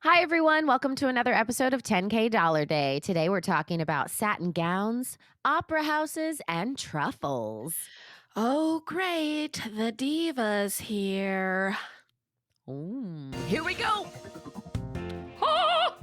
Hi, everyone. Welcome to another episode of 10K Dollar Day. Today, we're talking about satin gowns, opera houses, and truffles. Oh, great. The diva's here. Here we go. Ah!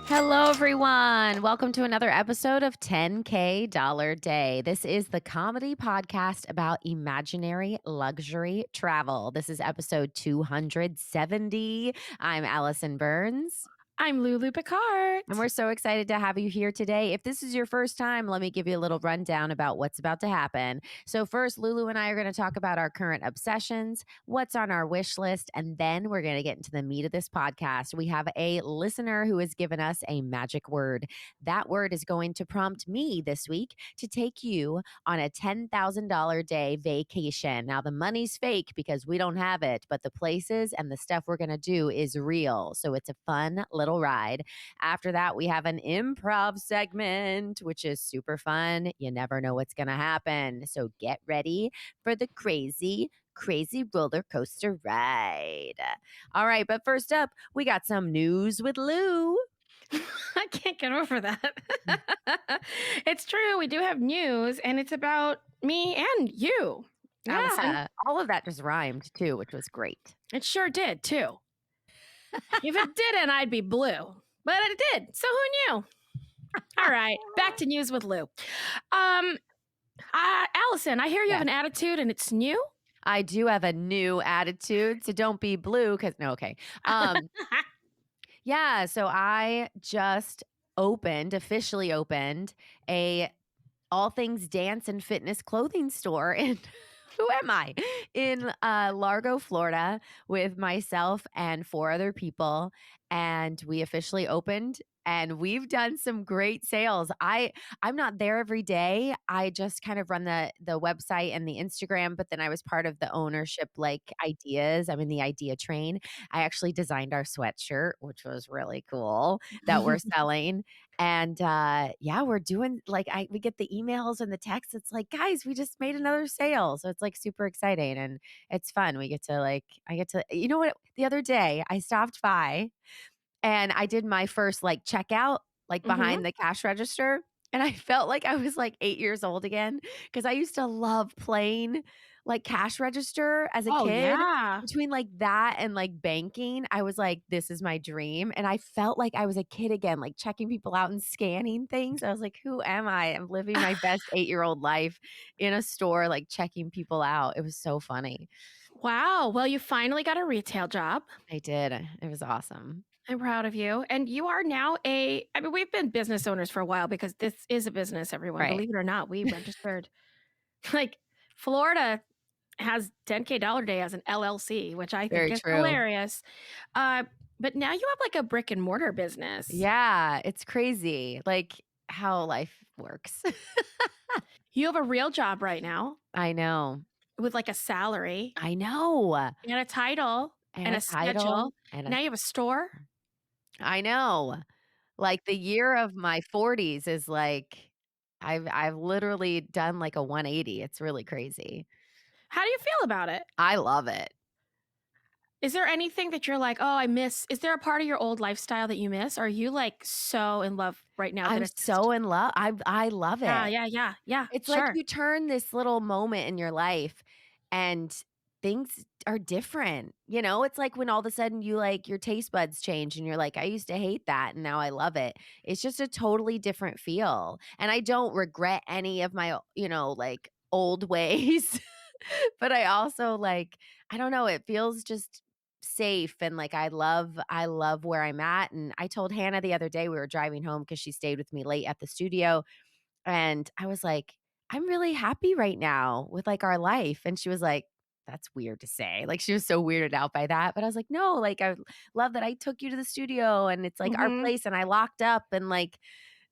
Hello, everyone. Welcome to another episode of 10K Dollar Day. This is the comedy podcast about imaginary luxury travel. This is episode 270. I'm Alison Burns. I'm Lulu Picard. And we're so excited to have you here today. If this is your first time, let me give you a little rundown about what's about to happen. So, first, Lulu and I are going to talk about our current obsessions, what's on our wish list, and then we're going to get into the meat of this podcast. We have a listener who has given us a magic word. That word is going to prompt me this week to take you on a $10,000 day vacation. Now, the money's fake because we don't have it, but the places and the stuff we're going to do is real. So, it's a fun little ride. After that, we have an improv segment, which is super fun. You never know what's going to happen. So get ready for the crazy roller coaster ride. All right, but first up, we got some news with Lou. I can't get over that. It's true. We do have news, and it's about me and you, Allison. Yeah, all of that just rhymed too, which was great. It sure did, too. If it didn't, I'd be blue. But it did. So who knew? All right. Back to news with Lou. Allison, I hear you have an attitude, and it's new. I do have a new attitude, so don't be blue because no, okay. Yeah, so I just officially opened a all things dance and fitness clothing store in who am I? In Largo, Florida with myself and four other people, and we officially opened and we've done some great sales. I'm not there every day. I just kind of run the website and the Instagram, but then I was part of the ownership like ideas. I'm in the idea train. I actually designed our sweatshirt, which was really cool that we're selling. And yeah, we're doing like we get the emails and the texts. It's like, guys, we just made another sale. So it's like super exciting and it's fun. We get to I get to, you know what? The other day I stopped by and I did my first like checkout, like Mhm. behind the cash register. And I felt like I was like 8 years old again because I used to love playing like cash register as a Oh, kid. yeah. Between like that and like banking, I was like, this is my dream. And I felt like I was a kid again, like checking people out and scanning things. I was like, who am I? I'm living my best 8-year-old life in a store, like checking people out. It was so funny. Wow. Well, you finally got a retail job. I did. It was awesome. I'm proud of you. And you are now I mean, we've been business owners for a while because this is a business, everyone. Right. Believe it or not, we registered. Like, Florida has 10K Dollar Day as an LLC, which I think Very is true. hilarious. Uh, but now you have like a brick and mortar business. Yeah, it's crazy, like, how life works. You have a real job right now I know. with like a salary I know, and a title and and a a title schedule. and a Now you have a store. I know. Like, the year of my 40s is like I've literally done, like, a 180, it's really crazy. How do you feel about it? I love it. Is there anything that you're like, "Oh, I miss" is there a part of your old lifestyle that you miss? Or are you, like, so in love right now that I'm it's just so in love. I love yeah, it. yeah, yeah, yeah, It's like sure. you turn this little moment in your life and things are different. You know, it's like when all of a sudden you like your taste buds change and you're like, I used to hate that and now I love it. It's just a totally different feel. And I don't regret any of my, like old ways. But I also like, I don't know, it feels just safe and like I love where I'm at. And I told Hannah the other day we were driving home because she stayed with me late at the studio and I was like, "I'm really happy right now with, like, our life." And she was like, "That's weird to say." Like, she was so weirded out by that, but I was like, "No, like, I love that I took you to the studio and it's, like, our Mhm. place and I locked up and, like"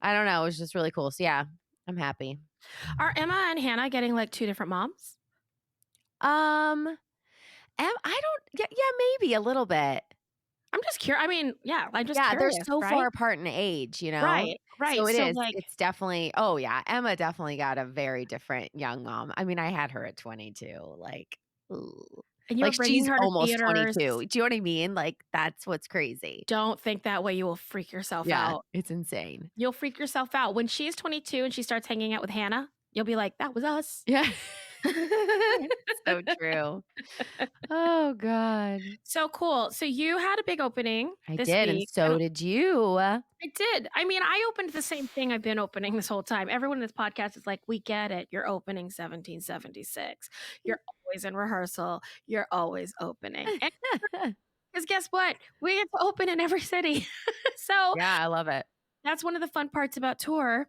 I don't know, it was just really cool. So, yeah, I'm happy. Are Emma and Hannah getting, like, 2 different moms? I don't yeah, maybe a little bit. I'm just curious. I mean, yeah, I'm just Yeah, they're curious, so far right? apart in age, you know? Right, right. So So, it's definitely oh, yeah, Emma definitely got a very different young mom. I mean, I had her at 22, like, ooh. and you're Like, bringing she's her to almost theaters. 22. Do you know what I mean? Like, that's what's crazy. Don't think that way, you will freak yourself Yeah, out. it's insane. You'll freak yourself out. When she's 22 and she starts hanging out with Hannah, you'll be like, "That was us." Yeah. So true. Oh god. So cool. So you had a big opening I this did, and week. I so don't did you. I did. I mean, I opened the same thing I've been opening this whole time. Everyone in this podcast is like, "We get it. You're opening 1776. You're always in rehearsal. You're always opening." And 'cause guess what? We get to open in every city. So, Yeah, I love it. that's one of the fun parts about tour.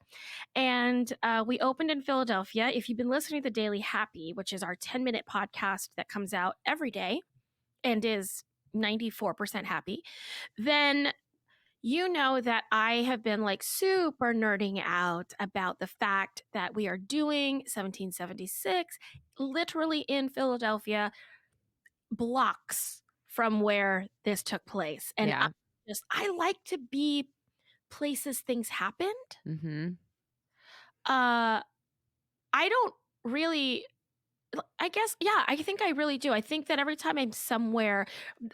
And, we opened in Philadelphia. If you've been listening to Daily Happy, which is our 10-minute podcast that comes out every day and is 94% happy, then you know that I have been like super nerding out about the fact that we are doing 1776 literally in Philadelphia, blocks from where this took place. And Yeah. I like to be places things happened. Mhm. Uh I don't really I guess, yeah, I think I really do. I think that every time I'm somewhere,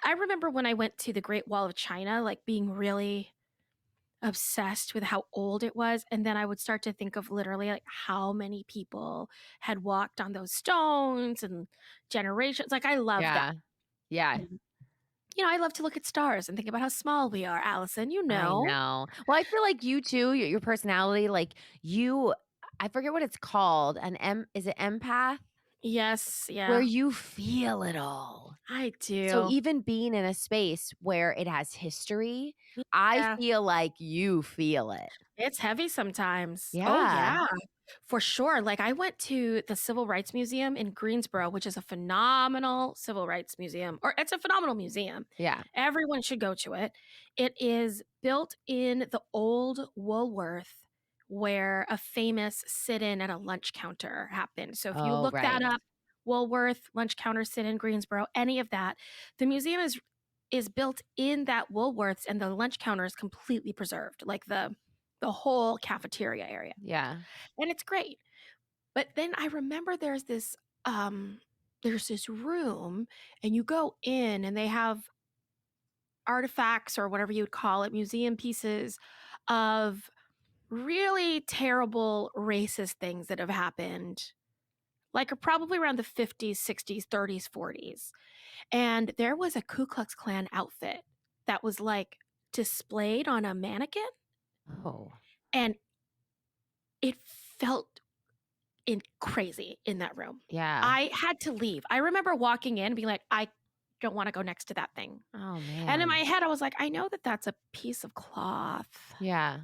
I remember when I went to the Great Wall of China, like being really obsessed with how old it was. And then I would start to think of literally like how many people had walked on those stones and generations. Like I love that. Yeah. Yeah. And, I love to look at stars and think about how small we are, Allison, you I know. know. Well, I feel like you too, your personality, like, you I forget what it's called, an is it empath? Yes, Where yeah, you feel it all. I So do. even being in a space where it has history, I Yeah. feel like you feel it. It's heavy sometimes. Oh, Yeah. yeah, for sure. Like, I went to the Civil Rights Museum in Greensboro, which is a phenomenal civil rights museum, or it's a phenomenal museum. Yeah. Everyone should go to it. It is built in the old Woolworth where a famous sit-in at a lunch counter happened. So if you Oh, look that right. up, Woolworth, lunch counter sit-in Greensboro, any of that, the museum is built in that Woolworths and the lunch counter is completely preserved. Like the whole cafeteria area, Yeah. and it's great. But then I remember there's this room and you go in and they have artifacts or whatever you would call it, museum pieces of really terrible racist things that have happened, like probably around the 50s, 60s, 30s, 40s. And there was a Ku Klux Klan outfit that was like displayed on a mannequin Oh, and it felt crazy in that room. yeah. I had to leave. I remember walking in and being like, "I don't wanna go next to that thing." Oh, And in my man. head, I was like, "I know that that's a piece of cloth," Yeah.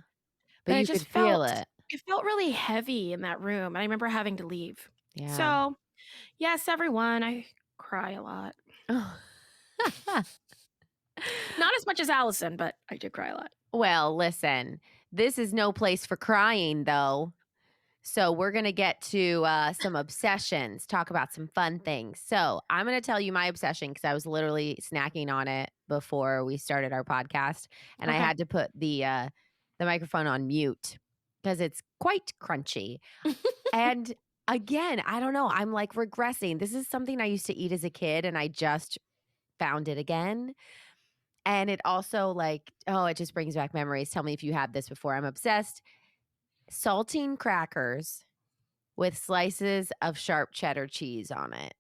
But but you could feel it. it felt really heavy in that room, and I remember having to leave. Yeah. So, yes, everyone, I cry a lot. Oh. Not as much as Allison, but I do cry a lot. Well, listen, this is no place for crying, though. So we're gonna get to some obsessions, talk about some fun things. So I'm gonna tell you my obsession because I was literally snacking on it before we started our podcast, and I Okay. had to put the microphone on mute because it's quite crunchy. And again, I don't know. I'm like regressing. This is something I used to eat as a kid, and I just found it again. And it also like, oh, it just brings back memories. Tell me if you had this before. I'm obsessed. Saltine crackers with slices of sharp cheddar cheese on it.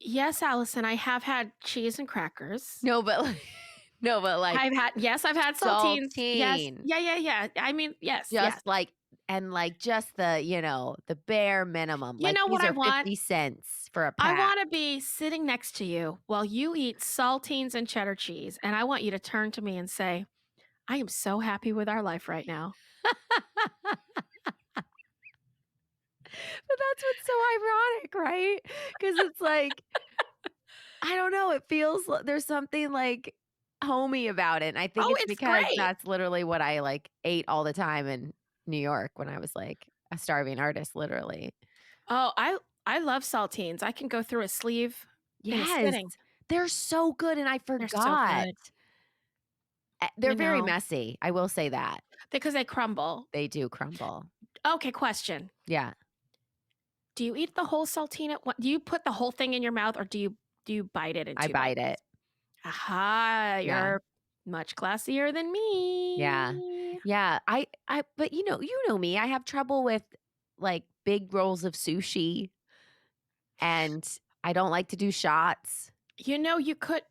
Yes, Allison, I have had cheese and crackers. No, but like no, but like I've had saltines. Yes. saltine. Yeah, yeah, yeah. I mean, yes, yes. Just like and like just the bare minimum. You Like know what these I are want? 50 cents for a I pack. wanna be sitting next to you while you eat saltines and cheddar cheese, and I want you to turn to me and say, "I am so happy with our life right now." But that's what's so ironic, right? Because it's like, I don't know, it feels there's something like homey about it. And I think Oh, it's it's because great. that's literally what I like ate all the time in New York when I was like a starving artist, literally. Oh, I love saltines. I can go through a sleeve in a Yes. sitting. They're so good, and I They're so forgot. good. They're You very know, messy, I will say that. because they crumble. They do crumble. Okay, question. Yeah, Do you eat the whole saltine at do you put the whole thing in your mouth, or do you bite it in I 2 bite bites? it. Aha, Yeah, you're much classier than yeah. me. Yeah, but you know me, I have trouble with, like, big rolls of sushi, and I don't like to do shots. You know, you could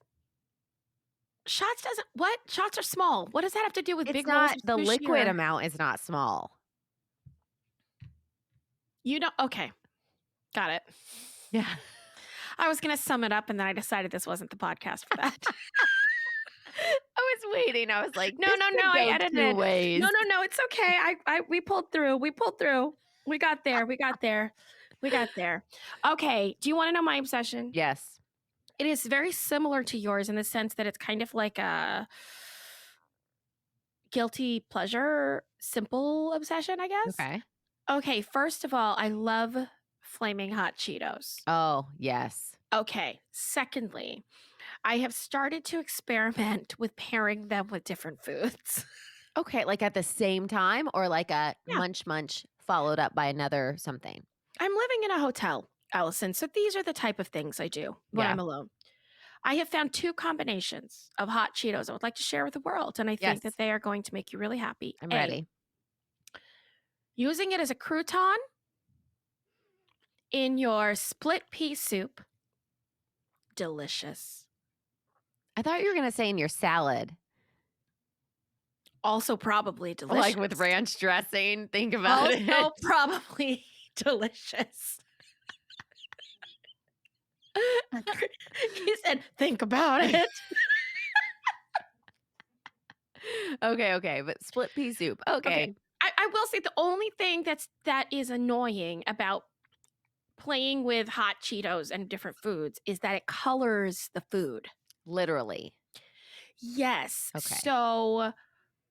shots doesn't what? Shots are small. What does that have to do with It's big rolls not of the sushi liquid or amount is not small. you don't okay, got it. Yeah. I was gonna sum it up, and then I decided this wasn't the podcast for that. I was waiting, I was like, No, "This no, no, could I go edited 2 it. No, ways." no, no, it's okay. I we pulled through. We pulled through. We got there. We got there. We got there. Okay, do you wanna know my obsession? Yes. It is very similar to yours in the sense that it's kind of like a guilty pleasure, simple obsession, I guess. Okay. Okay, first of all, I love flaming hot Cheetos. Oh, yes. Okay, secondly, I have started to experiment with pairing them with different foods. Okay, like, at the same time or like a Yeah, munch munch followed up by another something? I'm living in a hotel, Allison, so these are the type of things I do when Yeah. I'm alone. I have found 2 combinations of hot Cheetos I would like to share with the world, and I think that Yes, they are going to make you really happy. I'm A, ready. using it as a crouton in your split pea soup. Delicious. I thought you were gonna say in your salad, Also probably like, delicious. with ranch dressing, think about it. Also probably delicious. He said, "Think about it." Okay, but split pea soup, Okay. okay. I will say the only thing that is annoying about playing with hot Cheetos and different foods is that it colors the food. Literally. Yes. Okay. So,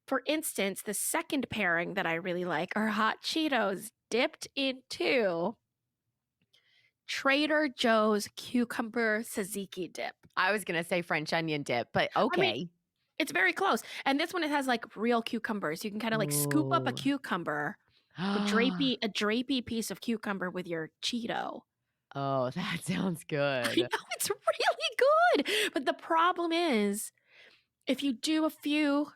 for instance, the second pairing that I really like are hot Cheetos dipped into Trader Joe's cucumber tzatziki dip. I was gonna say French onion dip, but I mean, okay. it's very close. And this one, it has like real cucumbers. You can kind of like scoop up a Ooh. cucumber, a drapey piece of cucumber with your Cheeto. Oh, that sounds I good. know it's really good. But the problem is, if you do a few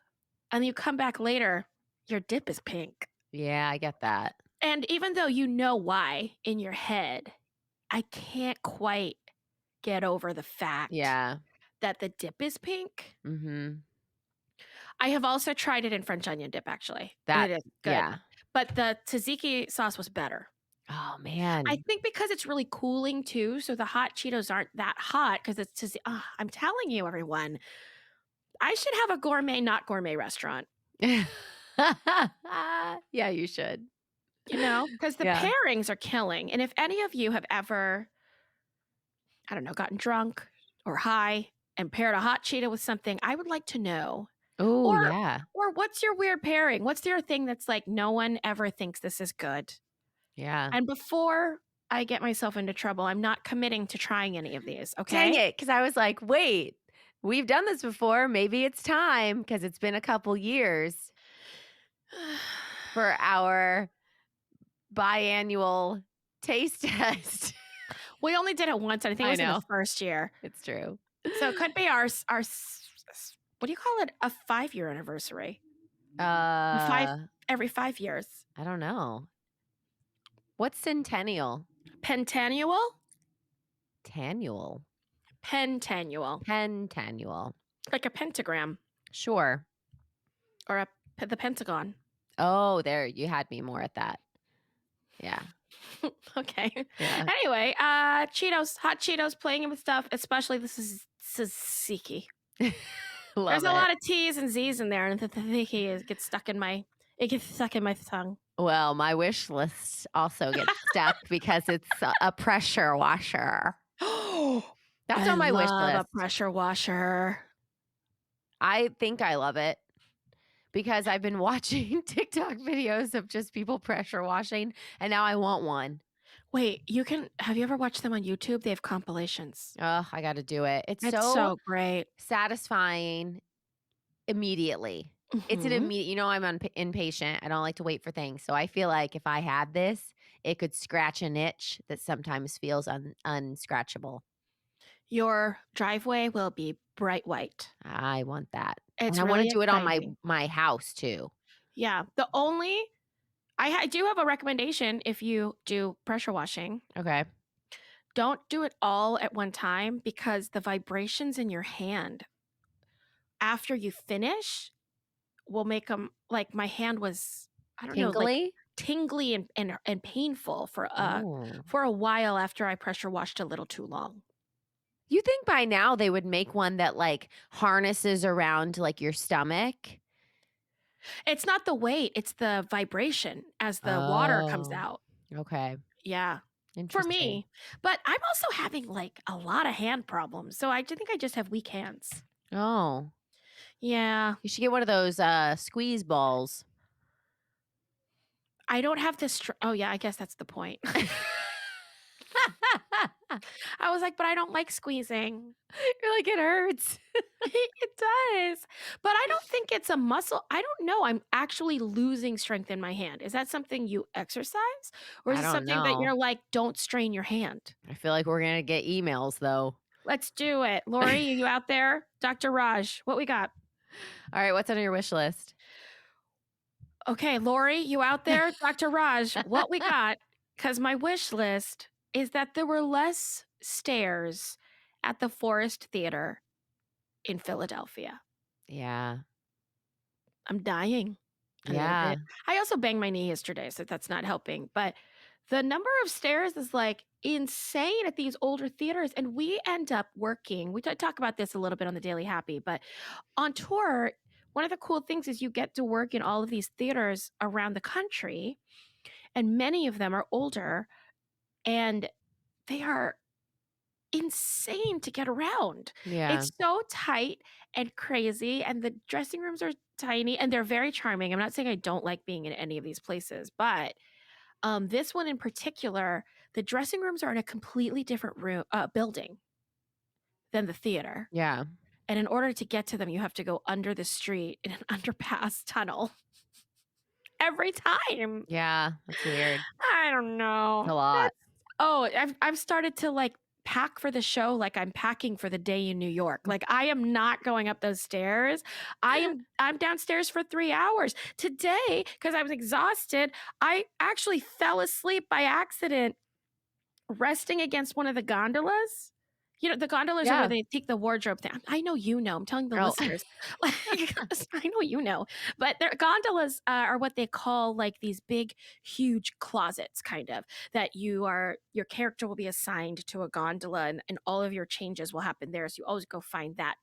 and you come back later, your dip is pink. Yeah, I get that. And even though you know why in your head, I can't quite get over the fact Yeah. that the dip is pink. Mhm. I have also tried it in French onion dip, actually, and That it is good. yeah. But the tzatziki sauce was better. Oh, I man. think because it's really cooling too, so the hot Cheetos aren't that hot because it's I'm telling you, everyone, I should have a gourmet, not gourmet restaurant. Yeah, you should. You know, because the Yeah. pairings are killing. And if any of you have ever, I don't know, gotten drunk or high and paired a hot Cheeto with something, I would like to know. Oh, Or yeah. or what's your weird pairing? What's your thing that's like no one ever thinks this is good? Yeah. And before I get myself into trouble, I'm not committing to trying any of these, Dang okay? it! Because I was like, "Wait, we've done this before, maybe it's time because 'cause it's been a couple years for our biannual taste test." We only did it once, and I think it I was in the know. first year. It's true. So it could be what do you call it? A 5-year anniversary. Five Uh, every 5 years. I don't know. What's centennial? Pentannual? Tannual. Pentannual. Pentannual. Like a pentagram Sure. or the Pentagon. Oh, there, you had me more at that. Yeah. Okay. Yeah. Anyway, Cheetos, hot Cheetos, playing with stuff, especially this is tzatziki. Love There's a it. lot of T's and Z's in there, and the tzatziki gets stuck in my tongue. Well, my wish list also gets stuck because it's a pressure washer. Oh, That's I on my wish love a list. pressure washer. I think I love it because I've been watching TikTok videos of just people pressure washing, and now I want one. Wait, have you ever watched them on YouTube? They have compilations. Oh, I got to do it. It's It's so so great. satisfying immediately. It's an Mhm. immediate, I'm impatient. I don't like to wait for things. So I feel like if I had this, it could scratch an itch that sometimes feels unscratchable. Your driveway will be bright white. I want that. And It's I want to really do it on exciting. my house too. Yeah, the only I do have a recommendation if you do pressure washing. Okay. Don't do it all at one time because the vibrations in your hand after you finish will make them like my hand was, I don't know, like Tingly? tingly and painful Oh. for a while after I pressure washed a little too long. You think by now they would make one that like harnesses around like your stomach? It's not the weight, it's the vibration as the water comes Oh. out. Okay. Yeah. For Interesting. me. But I'm also having like a lot of hand problems. So I think I just have weak hands. Oh. Yeah. You should get one of those squeeze balls. I don't have this. Oh, yeah. I guess that's the point. I was like, but I don't like squeezing. You're like, it hurts. It does. But I don't think it's a muscle. I don't know. I'm actually losing strength in my hand. Is that something you exercise? Or is I it don't something that know. you're like, don't strain your hand? I feel like we're gonna get emails though. Let's do it. Lori, are you out there? Dr. Raj, what we got? All right, what's on your wish list? Okay, Lori, you out there? Dr. Raj, what we got? Because my wish list is that there were less stairs at the Forest Theater in Philadelphia. Yeah. I'm dying a little Yeah. bit. I also banged my knee yesterday, so that's not helping. But the number of stairs is like insane at these older theaters. And we end up working. We talk about this a little bit on the Daily Happy, but on tour, one of the cool things is you get to work in all of these theaters around the country, and many of them are older and they are insane to get around. Yeah. It's so tight and crazy, and the dressing rooms are tiny and they're very charming. I'm not saying I don't like being in any of these places, but this one in particular, the dressing rooms are in a completely different building than the theater. Yeah. And in order to get to them, you have to go under the street in an underpass tunnel every time. Yeah. That's weird. I don't know. It's a lot. I've started to like pack for the show like I'm packing for the day in New York. Like I am not going up those stairs. I'm downstairs for 3 hours. Today, because I was exhausted, I actually fell asleep by accident resting against one of the gondolas. You know, the gondolas are where Yeah. they take the wardrobe thing. I know you know. I'm telling the Oh. listeners. Like, I know you know. But their gondolas are what they call like these big, huge closets, kind of, that your character will be assigned to a gondola and all of your changes will happen there. So you always go find that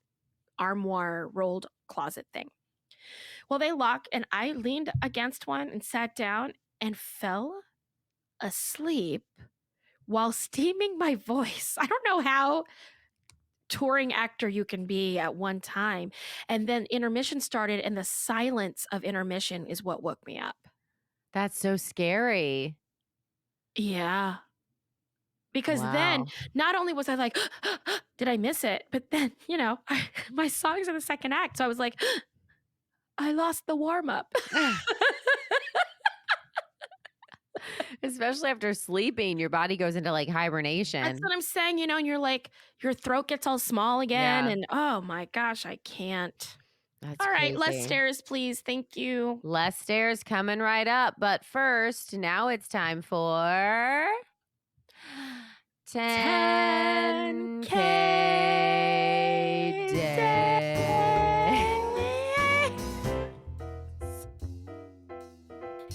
armoire rolled closet thing. Well, they lock, and I leaned against one and sat down and fell asleep while steaming my voice. I don't know how touring actor you can be at one time. And then intermission started, and the silence of intermission is what woke me up. That's so scary. Yeah. Because then Wow. not only was I like, did I miss it? But then, my song's in the second act. So I was like, I lost the warm up. Especially after sleeping, your body goes into like That's hibernation. what I'm saying, and you're like, your throat gets all small again. Yeah. And oh my gosh, I can't. That's All right, less crazy. stairs, please. Thank you. Less stairs coming right up. But first, now it's time for 10K 10K day.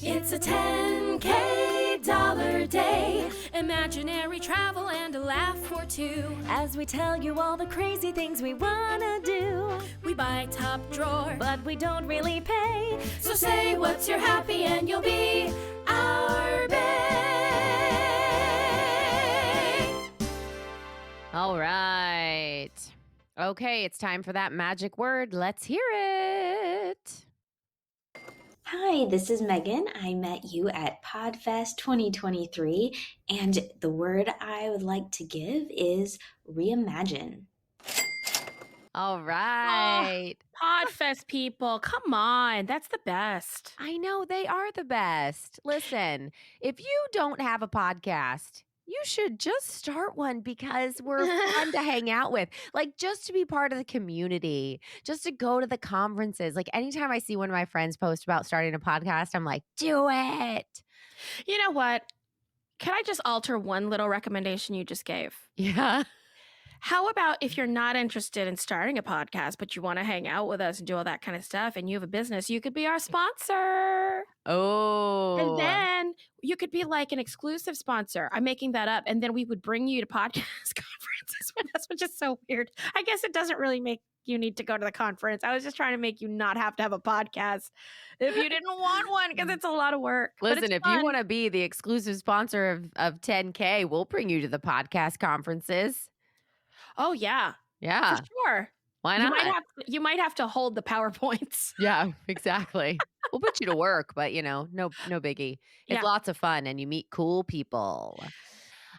It's a 10K dollar day. Imaginary travel and a laugh or two. As we tell you all the crazy things we wanna do, We buy top drawer. but we don't really pay. So say what's your happy and you'll be our bae. All right. Okay, it's time for that magic word. Let's hear it. Hi, this is Megan. I met you at PodFest 2023, and the word I would like to give is reimagine. All Oh, right. Podfest people, come on. That's the best. I know they are the best. Listen, if you don't have a podcast, you should just start one because we're fun to hang out with. Like, just to be part of the community, just to go to the conferences. Like, anytime I see one of my friends post about starting a podcast, I'm like, do it. You know what? Can I just alter one little recommendation you just gave? Yeah. How about if you're not interested in starting a podcast, but you want to hang out with us and do all that kind of stuff, and you have a business, you could be our sponsor. And Oh, then you could be like an exclusive sponsor. I'm making that up. And then we would bring you to podcast conferences with us, which is so weird. I guess it doesn't really make you need to go to the conference. I was just trying to make you not have to have a podcast if you didn't want one because it's a lot of work. But it's listen, if you fun. want to be the exclusive sponsor of 10K, we'll bring you to the podcast conferences. Oh, yeah, for Yeah. sure. Why You not? might have to hold the PowerPoints. Yeah, exactly. We'll put you to work, but no biggie. It's Yeah. lots of fun and you meet cool people.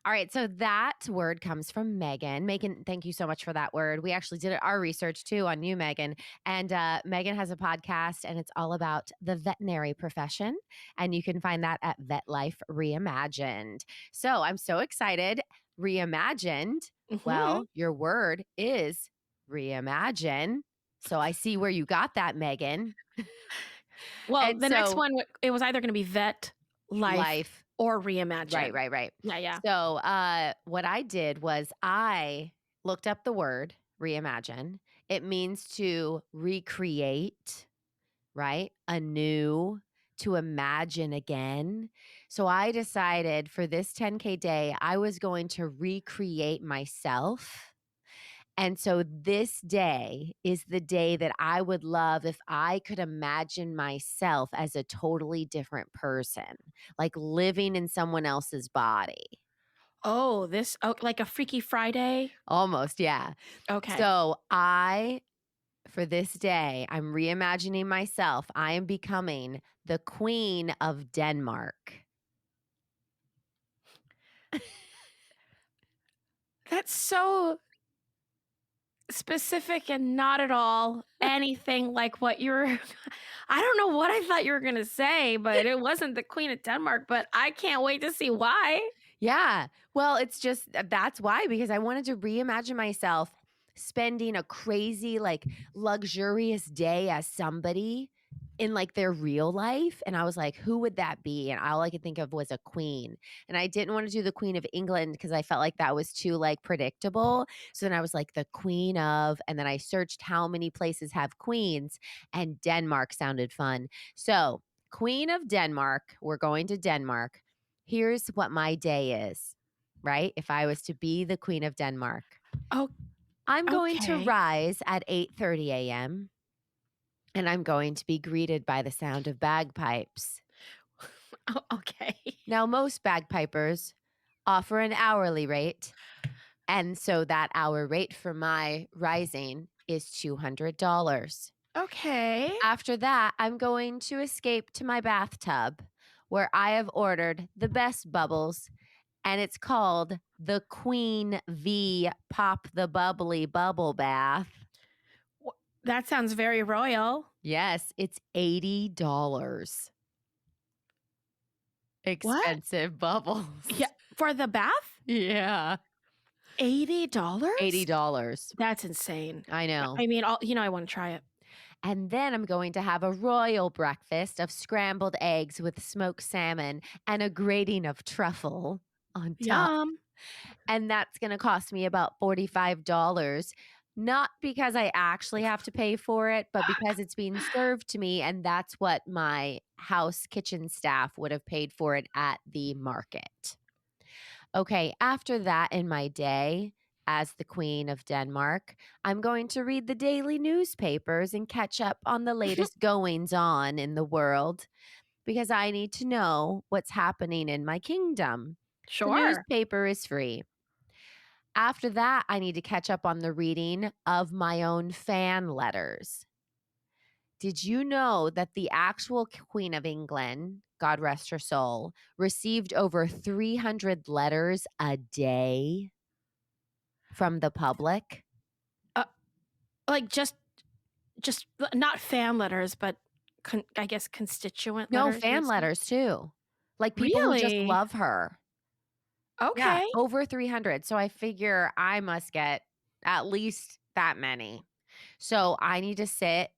All right, so that word comes from Megan. Megan, thank you so much for that word. We actually did our research too on you, Megan. And Megan has a podcast and it's all about the veterinary profession. And you can find that at Vet Life Reimagined. So I'm so excited. Reimagined. Mhm. Well, your word is reimagine. So I see where you got that, Megan. Well, And the next so one, it was either going to be vet, life, life. or reimagine. Right. Yeah. So what I did was I looked up the word reimagine. It means to recreate, right? Anew, to imagine again. So I decided for this 10K day, I was going to recreate myself. And so this day is the day that I would love if I could imagine myself as a totally different person, like living in someone else's body. Oh, like a Freaky Friday? Almost, yeah. Okay. So for this day, I'm reimagining myself. I am becoming the Queen of Denmark. That's so specific and not at all anything like what you were I don't know what I thought you were going to say, but it wasn't the Queen of Denmark, but I can't wait to see why. Yeah. Well, it's just that's why, because I wanted to reimagine myself spending a crazy, like luxurious day as somebody in like their real life. And I was like, who would that be? And all I could think of was a queen. And I didn't want to do the Queen of England because I felt like that was too like predictable. So then I was like, the Queen of, and then I searched how many places have queens, and Denmark sounded fun. So, Queen of Denmark, we're going to Denmark. Here's what my day is, right? If I was to be the Queen of Denmark, Oh, I'm going to okay. rise at 8:30 a.m. and I'm going to be greeted by the sound of bagpipes. Oh, okay. Now, most bagpipers offer an hourly rate, and so that hour rate for my rising is $200. Okay. After that, I'm going to escape to my bathtub where I have ordered the best bubbles, and it's called the Queen V Pop the Bubbly Bubble Bath. That sounds very royal. Yes, it's $80. What? Expensive bubbles. Yeah, for the bath? Yeah. $80? $80. That's insane. I know. I mean, I want to try it. And then I'm going to have a royal breakfast of scrambled eggs with smoked salmon and a grating of truffle on top. Yum. And that's going to cost me about $45. Not because I actually have to pay for it, but because it's being served to me. And that's what my house kitchen staff would have paid for it at the market. Okay, after that in my day as the Queen of Denmark, I'm going to read the daily newspapers and catch up on the latest goings on in the world because I need to know what's happening in my kingdom. The Sure. newspaper is free. After that, I need to catch up on the reading of my own fan letters. Did you know that the actual Queen of England, God rest her soul, received over 300 letters a day from the public? Uh, like just not fan letters, but I guess constituent No, letters, you fan would say? letters too. Like people who just Really? love her. Yeah, Okay. over 300. So I figure I must get at least that many. So I need to sit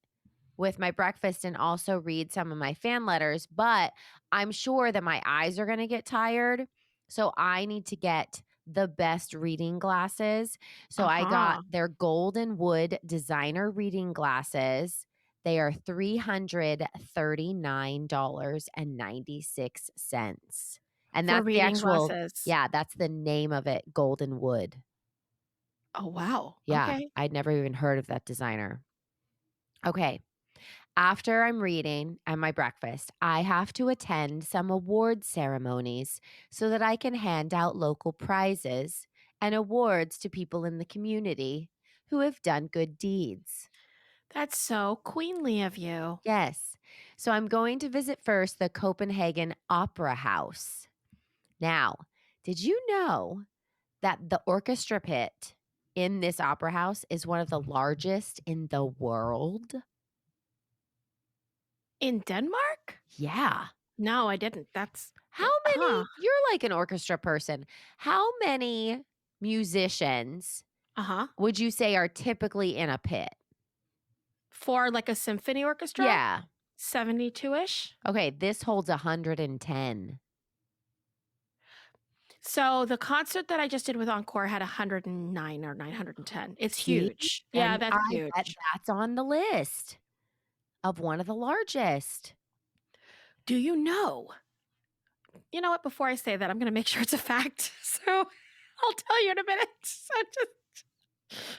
with my breakfast and also read some of my fan letters, but I'm sure that my eyes are going to get tired. So I need to get the best reading glasses. So I got Uh-huh. their golden wood designer reading glasses. They are $339.96. And For that's the reading actual, glasses. yeah, that's the name of it, golden wood. Oh, wow. Yeah, Okay. I'd never even heard of that designer. Okay. After I'm reading and my breakfast, I have to attend some award ceremonies so that I can hand out local prizes and awards to people in the community who have done good deeds. That's so queenly of you. Yes. So I'm going to visit first the Copenhagen Opera House. Now, did you know that the orchestra pit in this opera house is one of the largest in the world? In Denmark? Yeah. No, I didn't. How Huh. many you're like an orchestra person. How many musicians Uh-huh. would you say are typically in a pit? For like a symphony orchestra? Yeah. 72-ish. Okay, this holds 110. So the concert that I just did with Encore had 109 or 910. It's See? huge. Yeah, And that's I bet huge. that's on the list of one of the largest. Do you know? You know what? Before I say that, I'm going to make sure it's a fact. So I'll tell you in a minute. So just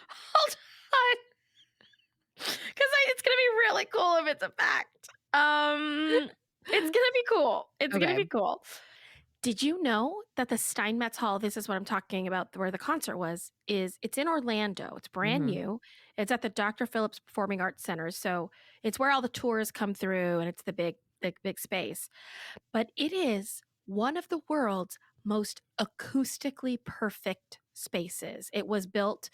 hold on. Because it's going to be really cool if it's a fact. It's going to be cool. It's going to Okay. be cool. Did you know that the Steinmetz Hall, this is what I'm talking about, where the concert was, it's in Orlando. It's brand Mhm. new. It's at the Dr. Phillips Performing Arts Center. So it's where all the tours come through and it's the big space. But it is one of the world's most acoustically perfect spaces. It was built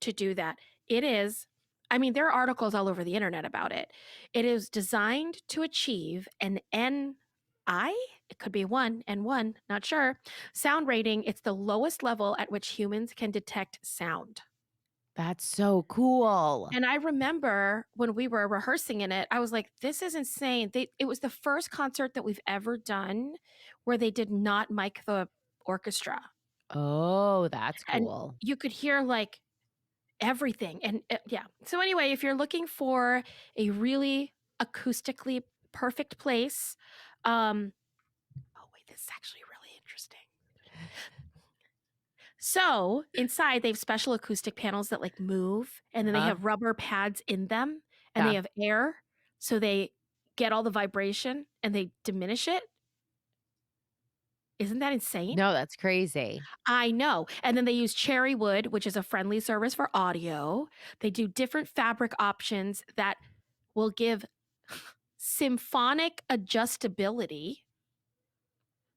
to do that. It is, I mean, there are articles all over the internet about it. It is designed to achieve an NI, it could be N1, not sure, sound rating. It's the lowest level at which humans can detect sound. That's so cool. And I remember when we were rehearsing in it, I was like, this is insane. It was the first concert that we've ever done where they did not mic the orchestra. Oh, that's And cool. you could hear like everything. And yeah. So anyway, if you're looking for a really acoustically perfect place, oh wait, this is actually really interesting. So inside they have special acoustic panels that like move, and then they Huh? have rubber pads in them, and they Yeah. have air, so they get all the vibration and they diminish it. Isn't that insane? No, that's crazy. I know. And then they use cherry wood, which is a friendly service for audio. They do different fabric options that will give symphonic adjustability.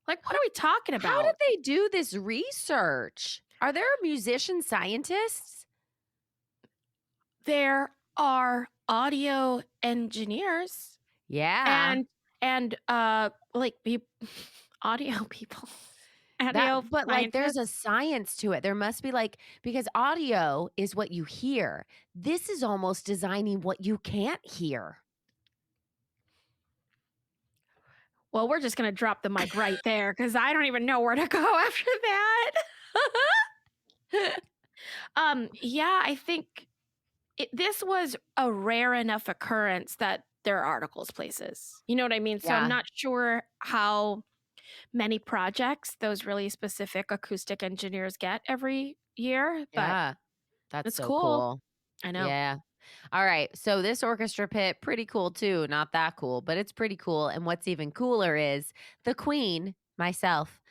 Like, what are we talking How did about? they do this research? Are there musician scientists? There are audio engineers Yeah. and like audio people, That audio but, like, there's a scientists. science to it. There must be, like because audio is what you hear. This is almost designing what you can't hear. Well, we're just gonna drop the mic right there because I don't even know where to go after that. Yeah, I think this was a rare enough occurrence that there are articles places. You know what I mean? So I'm Yeah. not sure how many projects those really specific acoustic engineers get every year, but Yeah. That's it's so cool. cool. I know. Yeah. Alright, so this orchestra pit, pretty cool too. Not that cool, but it's pretty cool, and what's even cooler is the queen, myself,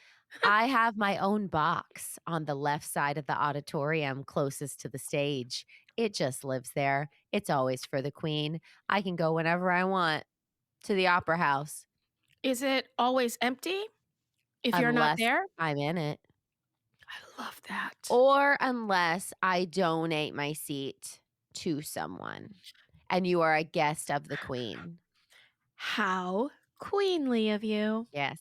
I have my own box on the left side of the auditorium closest to the stage, It just lives there. It's always for the queen. I can go whenever I want to the opera house Is it always empty if you're not unless there? I'm in it I love that. or unless I donate my seat to someone and you are a guest of the queen. How queenly of you. Yes.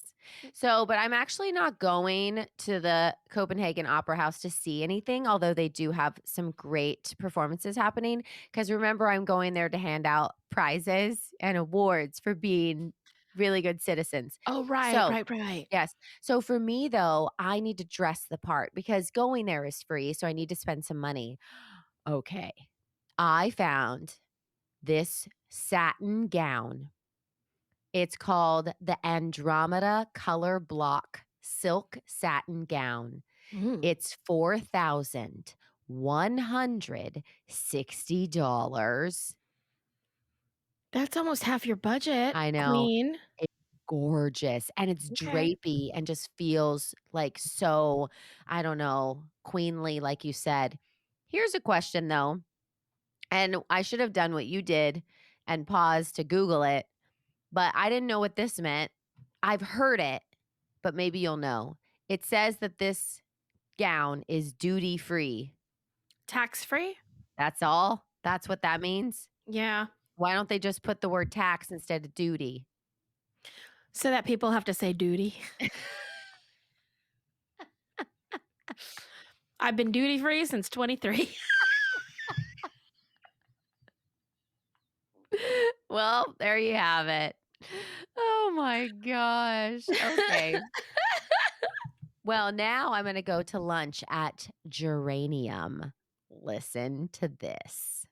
So, but I'm actually not going to the Copenhagen Opera House to see anything, although they do have some great performances happening. Because remember, I'm going there to hand out prizes and awards for being really good citizens. Oh, right, So, right, right. yes. So for me, though, I need to dress the part because going there is free. So I need to spend some money. Okay. I found this satin gown. It's called the Andromeda Color Block Silk Satin Gown. Mm, It's $4,160. that's almost half your budget, I know. queen. It's gorgeous, and it's Okay. drapey and just feels like so, I don't know, queenly, like you said. Here's a question, though, and I should have done what you did and paused to Google it, but I didn't know what this meant. I've heard it, but maybe you'll know. It says that this gown is duty free. Tax free? That's all? That's what that means? Yeah. Why don't they just put the word tax instead of duty? So that people have to say duty. I've been duty free since 23. Well, there you have it. Oh my gosh. Okay. Well, now I'm going to go to lunch at Geranium. Listen to this.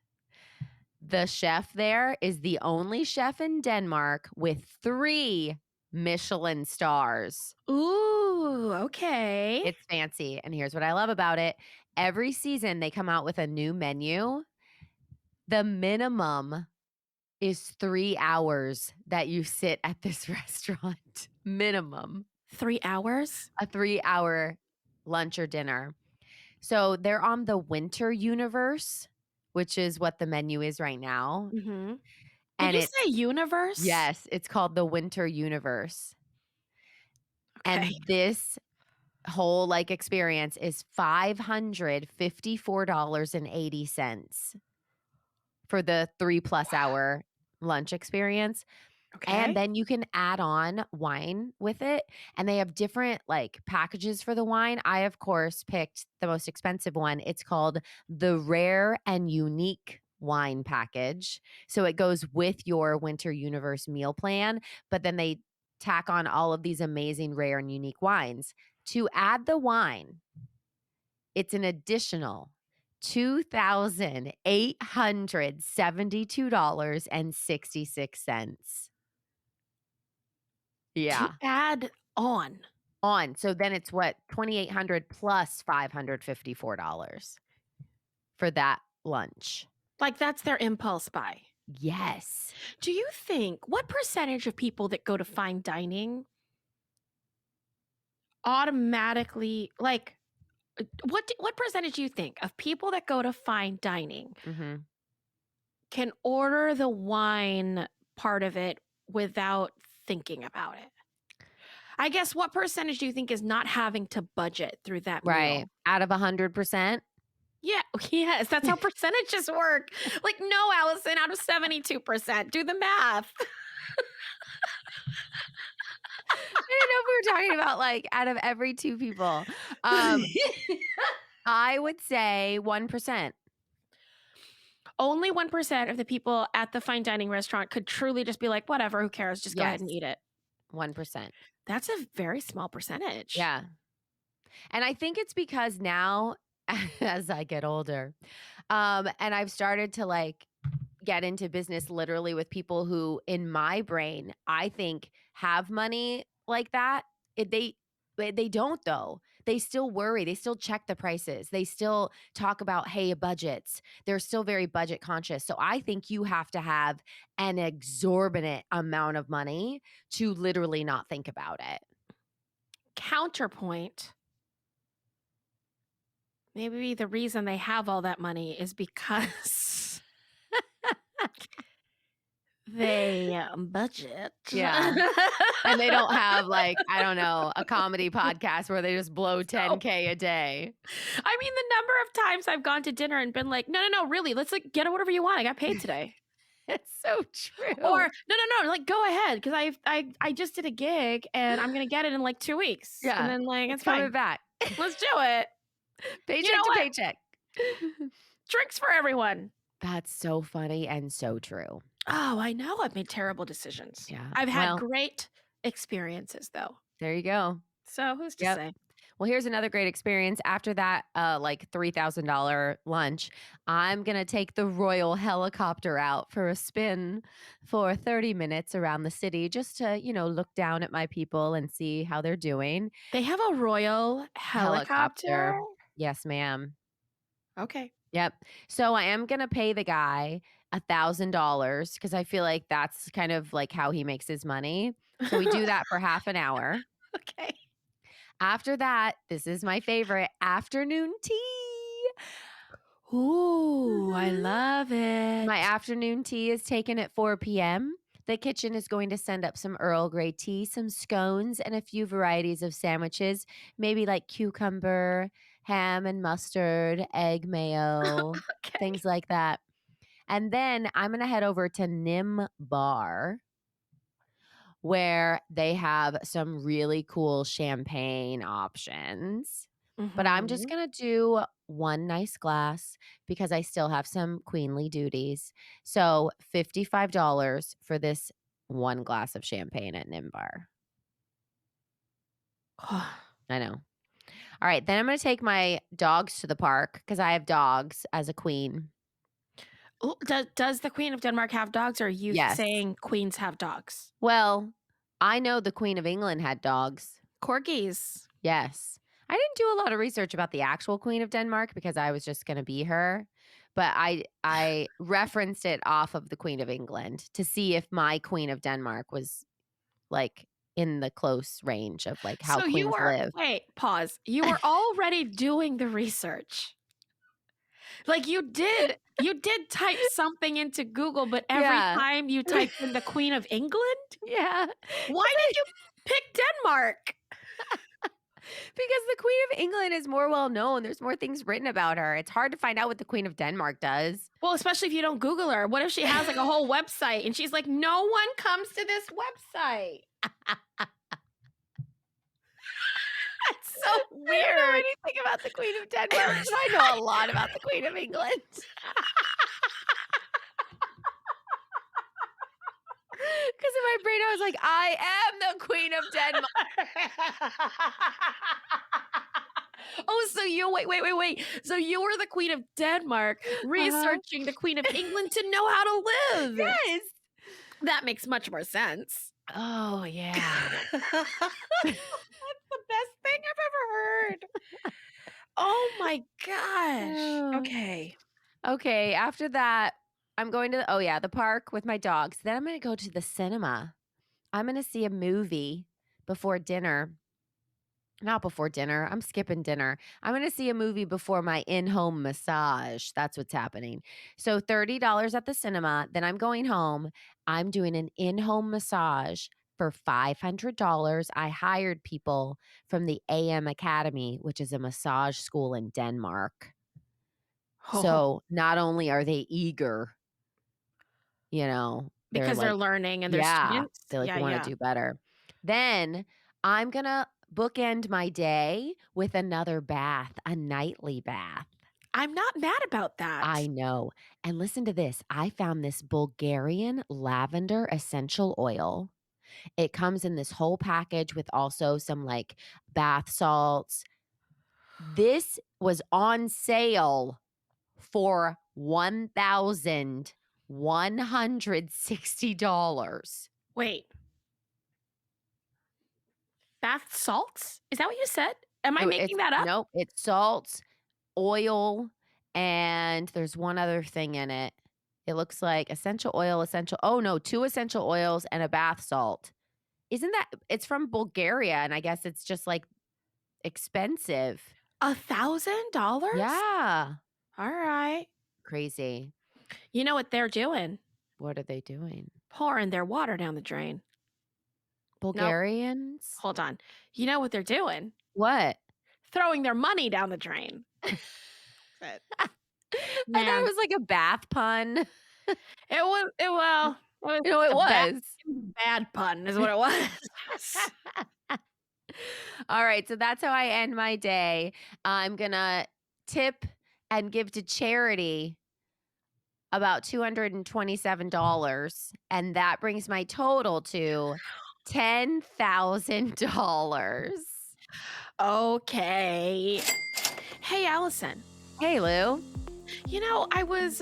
The chef there is the only chef in Denmark with 3 Michelin stars. Ooh, okay. It's fancy. And here's what I love about it. Every season they come out with a new menu. The minimum is 3 hours that you sit at this restaurant. Minimum. 3 hours? A 3-hour lunch or dinner. So they're on the winter universe, which is what the menu is right now. Mm-hmm. Did And you it's say universe? yes, it's called the winter universe. Okay. And this whole like experience is $554.80 for the 3+ hour lunch experience. And Okay. then you can add on wine with it, and they have different, like, packages for the wine. I, of course, picked the most expensive one. It's called the Rare and Unique Wine Package. So it goes with your Winter Universe meal plan, but then they tack on all of these amazing rare and unique wines. To add the wine, it's an additional $2,872.66. To Yeah. add on. So then it's what? 2,800 plus $554 for that lunch. Like that's their impulse buy. Yes. Do you think what percentage of people that go to fine dining automatically like what percentage do you think of people that go to fine dining Mhm. can order the wine part of it without thinking about it? I guess what percentage do you think is not having to budget through that Right. meal? Out of 100%? Yeah, yes, that's how percentages work. Like, no, Allison, out of 72%. Do the math. I didn't know if we were talking about, like, out of every 2 people. I would say 1%. Only 1% of the people at the fine dining restaurant could truly just be like, whatever, who cares? Just go ahead and Yes. eat it. 1%. That's a very small percentage. Yeah. And I think it's because now as I get older, and I've started to, like, get into business literally with people who in my brain I think have money like that. They don't though. They still worry. They still check the prices. They still talk about hey budgets. They're still very budget conscious. So I think you have to have an exorbitant amount of money to literally not think about it. Counterpoint. Maybe the reason they have all that money is because they budget. Yeah. And they don't have like, I don't know, a comedy podcast where they just blow 10K a day. I mean, the number of times I've gone to dinner and been like, no, really, let's like get whatever you want. I got paid today. It's so true. Or no, like go ahead because I just did a gig and I'm gonna get it in like 2 weeks. Yeah. And then like it's coming fine. back. Let's do it. Paycheck You know to what? paycheck. Drinks for everyone. That's so funny and so true. Oh, I know. I've made terrible decisions. Yeah. I've had Well, great experiences though. there you go. So who's to Yep. say? Well, here's another great experience. After that, like $3,000 lunch, I'm going to take the Royal helicopter out for a spin for 30 minutes around the city just to, look down at my people and see how they're doing. They have a royal helicopter. Yes, ma'am. Okay. Yep. So I am going to pay the guy $1,000 because I feel like that's kind of like how he makes his money. So we do that for half an hour. Okay. After that, this is my favorite, afternoon tea. Ooh, I love it. My afternoon tea is taken at 4 p.m. The kitchen is going to send up some Earl Grey tea, some scones, and a few varieties of sandwiches, maybe like cucumber, ham and mustard, egg mayo, Okay. things like that. And then I'm going to head over to Nim Bar, where they have some really cool champagne options. But I'm just Mhm. going to do one nice glass because I still have some queenly duties. So $55 for this one glass of champagne at Nimbar. I know. All right. Then I'm going to take my dogs to the park because I have dogs as a queen. Ooh, does the Queen of Denmark have dogs, or are you Yes. saying queens have dogs? Well, I know the Queen of England had dogs. Corgis. Yes. I didn't do a lot of research about the actual Queen of Denmark because I was just going to be her. But I referenced it off of the Queen of England to see if my Queen of Denmark was like in the close range of like how So you queens were live. wait, pause. You were already doing the research. Like you did type something into Google, but every Yeah. time you typed in the Queen of England? Yeah. Why did you pick Denmark? Because the Queen of England is more well known. There's more things written about her. It's hard to find out what the Queen of Denmark does. Well, especially if you don't Google her. What if she has like a whole website and she's like, no one comes to this website? That's so I don't know weird. anything about the Queen of Denmark, but I know a lot about the Queen of England. Because in my brain, I was like, I am the Queen of Denmark. Oh, so you wait. So you were the Queen of Denmark researching the Queen of England to know how to live. Yes. That makes much more sense. Oh, yeah. That's the best thing I've ever heard. Oh my gosh. Oh. Okay. Okay. After that, I'm going to the park with my dogs. Then I'm going to go to the cinema. I'm going to see a movie before dinner. Not before dinner. I'm skipping dinner. I'm going to see a movie before my in-home massage. That's what's happening. So $30 at the cinema. Then I'm going home. I'm doing an in-home massage for $500. I hired people from the AM Academy, which is a massage school in Denmark. So not only are they eager, because they're like, learning and they're students. they like want to do better. Then I'm going to bookend my day with another bath, a nightly bath. I'm not mad about that. I know. And listen to this. I found this Bulgarian lavender essential oil. It comes in this whole package with also some like bath salts. This was on sale for $1,160. Wait. Bath salts? Is that what you said? Am I making that up? Nope. It's salts, oil, and there's one other thing in it. It looks like essential oil, 2 essential oils and a bath salt. It's from Bulgaria, and I guess it's just like expensive. $1,000? Yeah. All right. Crazy. You know what they're doing? What are they doing? Pouring their water down the drain. Nope. Bulgarians? Hold on. You know what they're doing? What? Throwing their money down the drain. But, I thought man, it was like a bath pun. it was It a was. bad pun is what it was. All right, so that's how I end my day. I'm gonna tip and give to charity about $227, and that brings my total to $10,000. Okay. Hey, Allison. Hey, Lou. You know, I was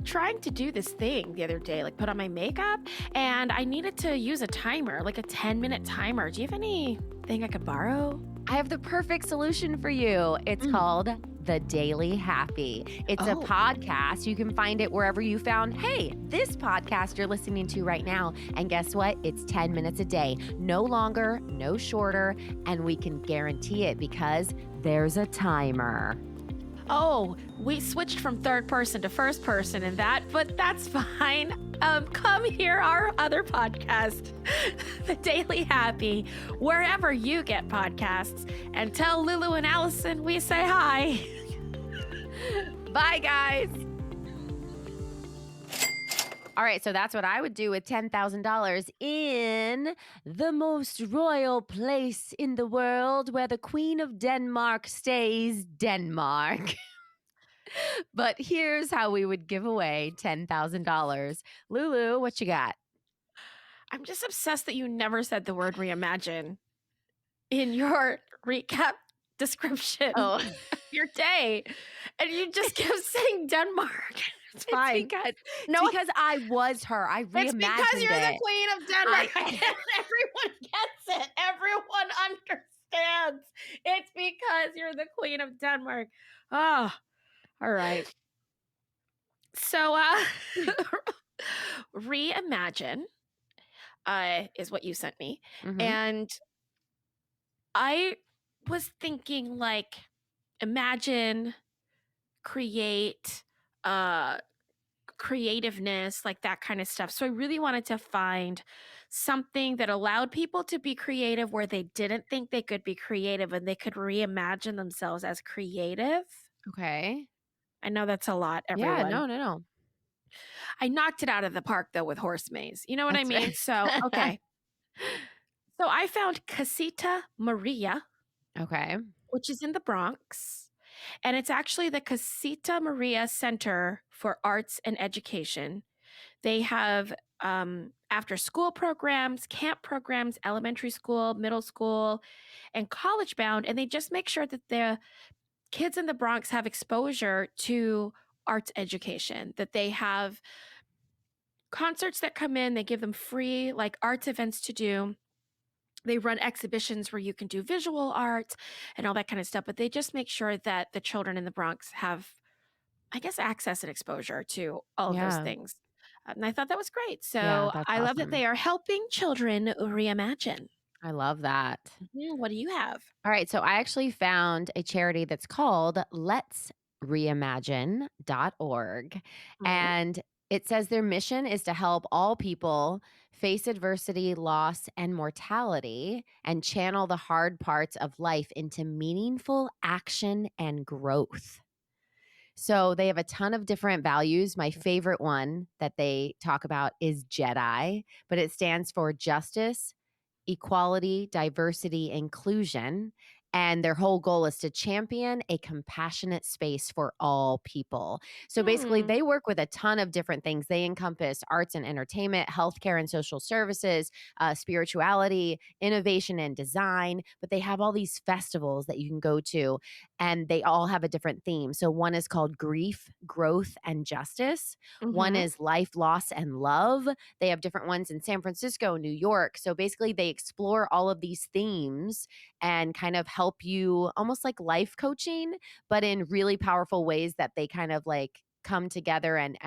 trying to do this thing the other day, like put on my makeup, and I needed to use a timer, like a 10-minute timer. Do you have anything I could borrow? I have the perfect solution for you. It's called The Daily Happy. It's a Oh. podcast. You can find it wherever you found, hey, this podcast you're listening to right now. And guess what? It's 10 minutes a day. No longer, no shorter. And we can guarantee it because there's a timer. Oh, we switched from third person to first person in that, but that's fine. Come hear our other podcast, The Daily Happy, wherever you get podcasts, and tell Lulu and Allison we say hi. Bye, guys. All right, so that's what I would do with $10,000 in the most royal place in the world where the Queen of Denmark stays, Denmark. But here's how we would give away $10,000. Lulu, what you got? I'm just obsessed that you never said the word reimagine in your recap description Oh, of your day. And you just kept saying Denmark. It's fine. it's because I was her. I reimagined It's because you're the it. queen of Denmark. Everyone gets it. Everyone understands. It's because you're the queen of Denmark. Oh, all right. So, Reimagine is what you sent me. Mhm. And I was thinking like imagine, create, creativeness, like that kind of stuff. So I really wanted to find something that allowed people to be creative where they didn't think they could be creative and they could reimagine themselves as creative. Okay. I know that's a lot, Yeah, everyone. no. I knocked it out of the park though with horse maze. You know what I That's mean? right. So, okay. So I found Casita Maria, Okay. which is in the Bronx. And it's actually the Casita Maria Center for Arts and Education. They have after school programs, camp programs, elementary school, middle school, and college bound. And they just make sure that the kids in the Bronx have exposure to arts education, that they have concerts that come in, they give them free like arts events to do. They run exhibitions where you can do visual art and all that kind of stuff, but they just make sure that the children in the Bronx have, I guess, access and exposure to all of those Yeah. things. And I thought that was great. Yeah, So that's I love that awesome. they are helping children reimagine. I love that. What do you have? All right, so I actually found a charity that's called Let's Reimagine.org. And it says their mission is to help all people face adversity, loss, and mortality and channel the hard parts of life into meaningful action and growth. So they have a ton of different values. My favorite one that they talk about is JEDI, but it stands for justice, equality, diversity, inclusion. And their whole goal is to champion a compassionate space for all people. So basically, they work with a ton of different things. They encompass arts and entertainment, healthcare and social services, spirituality, innovation and design. But they have all these festivals that you can go to, and they all have a different theme. So one is called Grief, Growth, and Justice. One is Life, Loss, and Love. They have different ones in San Francisco, New York. So basically, they explore all of these themes and kind of help you almost like life coaching, but in really powerful ways that they kind of like come together and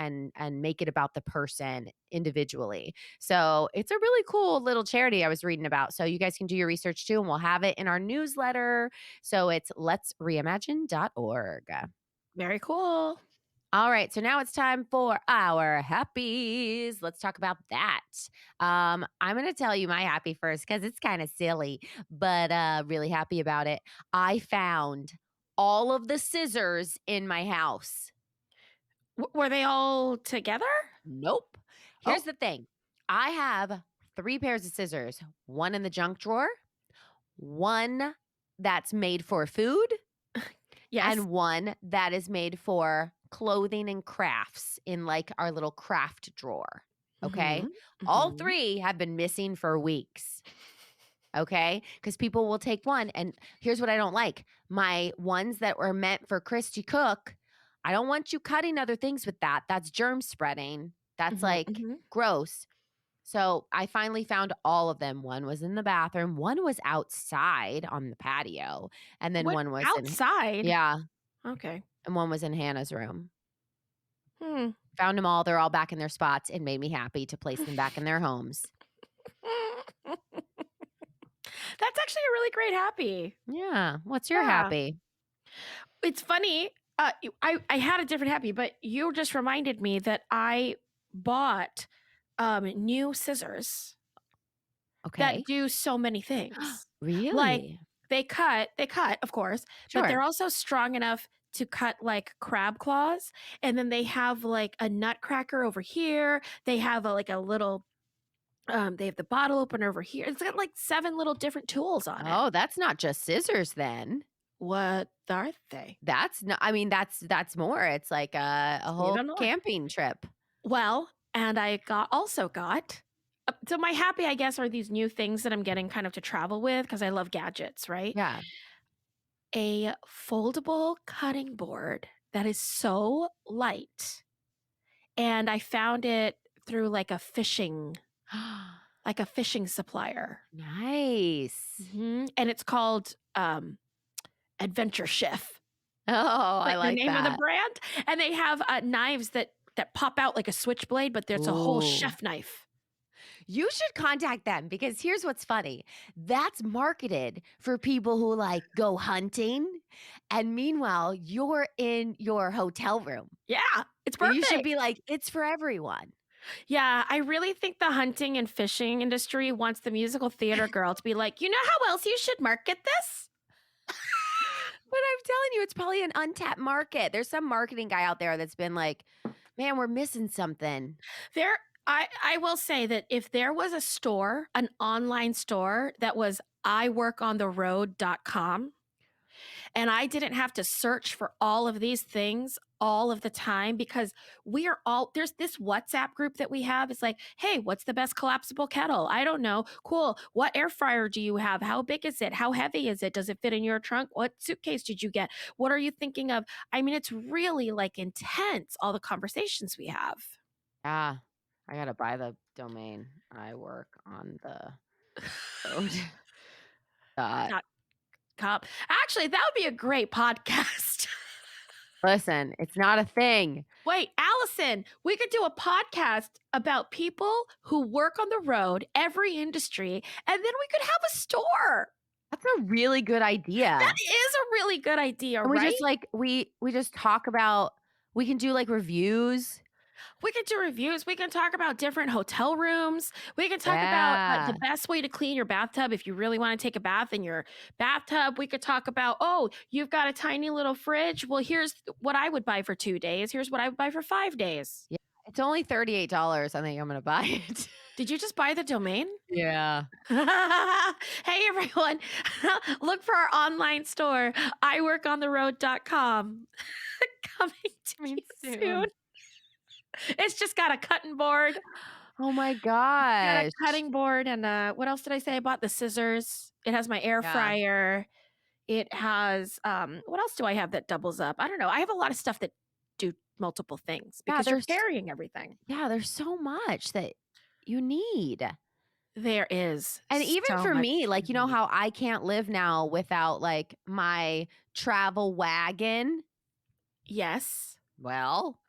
make it about the person individually. So it's a really cool little charity I was reading about. So you guys can do your research too, and we'll have it in our newsletter. So it's letsreimagine.org. Very cool. All right, so now it's time for our happies. Let's talk about that. I'm going to tell you my happy first because it's kind of silly, but really happy about it. I found all of the scissors in my house. Were they all together? Nope. Oh. Here's the thing. I have 3 pairs of scissors, one in the junk drawer, one that's made for food, Yes. and one that is made for clothing and crafts in like our little craft drawer. Okay. All 3 have been missing for weeks. Okay. Because people will take one. And here's what I don't like, my ones that were meant for Christy Cook. I don't want you cutting other things with that. That's germ spreading. That's like gross. So I finally found all of them. One was in the bathroom, one was outside on the patio, and then What, one was outside? yeah, Okay. and one was in Hannah's room. Hmm. Found them all. They're all back in their spots and made me happy to place them back in their homes. That's actually a really great happy. Yeah. What's your Yeah. happy? It's funny. I had a different happy, but you just reminded me that I bought new scissors Okay. that do so many things. Really? Like they cut, of course, Sure. but they're also strong enough to cut like crab claws. And then they have like a nutcracker over here. They have like a little, they have the bottle opener over here. It's got like 7 little different tools on it. Oh, that's not just scissors then. What are they? That's not, I mean, that's more. It's like a whole Even more. camping trip. Well, and I also got, so my happy, I guess, are these new things that I'm getting kind of to travel with because I love gadgets, right? Yeah. A foldable cutting board that is so light. And I found it through like a fishing supplier. Nice. And it's called Adventure Chef. Oh, I like the name of the that. brand. And they have knives that pop out like a switchblade, but there's a whole Ooh. chef knife. You should contact them because here's what's funny. That's marketed for people who like go hunting. And meanwhile, you're in your hotel room. Yeah, it's And perfect. you should be like, it's for everyone. Yeah, I really think the hunting and fishing industry wants the musical theater girl to be like, you know how else you should market this? But I'm telling you, it's probably an untapped market. There's some marketing guy out there that's been like, man, we're missing something. I will say that if there was a store, an online store that was iworkontheroad.com, and I didn't have to search for all of these things all of the time because there's this WhatsApp group that we have. It's like, hey, what's the best collapsible kettle? I don't know. Cool. What air fryer do you have? How big is it? How heavy is it? Does it fit in your trunk? What suitcase did you get? What are you thinking of? I mean, it's really like intense, all the conversations we have. Yeah. I got to buy the domain. I work on the road. Actually, that would be a great podcast. Listen, it's not a thing. Wait, Allison, we could do a podcast about people who work on the road, every industry, and then we could have a store. That's a really good idea. That is a really good idea, and we right? just like we just talk about, we can do like reviews. We can do reviews. We can talk about different hotel rooms. We can talk about the best way to clean your bathtub if you really want to take a bath in your bathtub. We could talk about, oh, you've got a tiny little fridge. Well, here's what I would buy for 2 days. Here's what I would buy for 5 days. Yeah, it's only $38. I think I'm going to buy it. Did you just buy the domain? Yeah. Hey, everyone. Look for our online store, iworkontheroad.com. Coming to you soon. It's just got a cutting board. Oh my Got gosh. a cutting board and what else did I say? I bought the scissors. It has my air fryer. It has what else do I have that doubles up? I don't know. I have a lot of stuff that do multiple things because you're carrying everything. Yeah, there's so much that you need. There is. And even so for much me, like, you know how I can't live now without like my travel wagon? Yes. Well,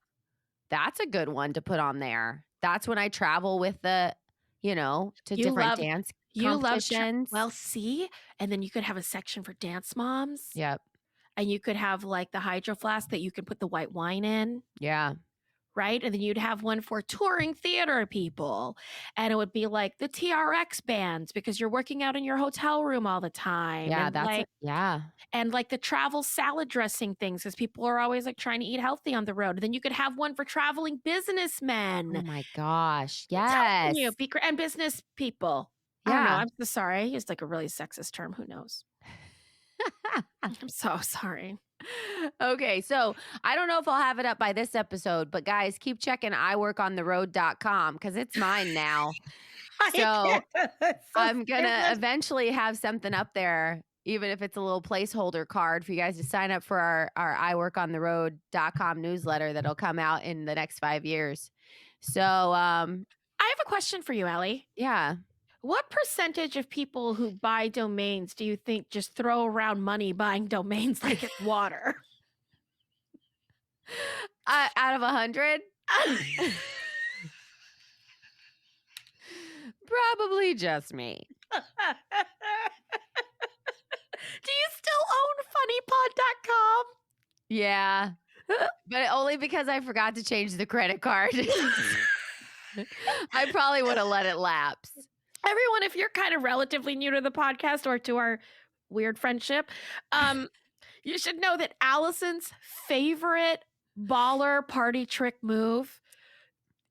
That's a good one to put on there. That's when I travel with the, to You different love dance you love competitions. well, see? And then you could have a section for dance moms, Yep. and you could have, like, the hydro flask that you can put the white wine in, Yeah. right? And then you'd have one for touring theater people, and it would be, like, the TRX bands because you're working out in your hotel room all the time, Yeah, that's it. Yeah. and, like, the travel salad dressing things, because people are always, like, trying to eat healthy on the road. And then you could have one for traveling Oh businessmen. my gosh. I'm telling Yes. you, and business people. I don't know, Yeah. I'm so sorry. It's like a really sexist term, who knows? I'm so sorry. Okay, so I don't know if I'll have it up by this episode, but guys, keep checking iworkontheroad.com because it's mine now. I So can't. That's so I'm gonna stupid. eventually have something up there, even if it's a little placeholder card for you guys to sign up for our iworkontheroad.com newsletter that'll come out in the next 5 years. So I have a question for you, Ellie. yeah. What percentage of people who buy domains do you think just throw around money buying domains like it's water? Out of 100? Probably just me. Do you still own funnypod.com? Yeah. But only because I forgot to change the credit card. I probably would have let it lapse. Everyone, if you're kind of relatively new to the podcast or to our weird friendship, you should know that Allison's favorite baller party trick move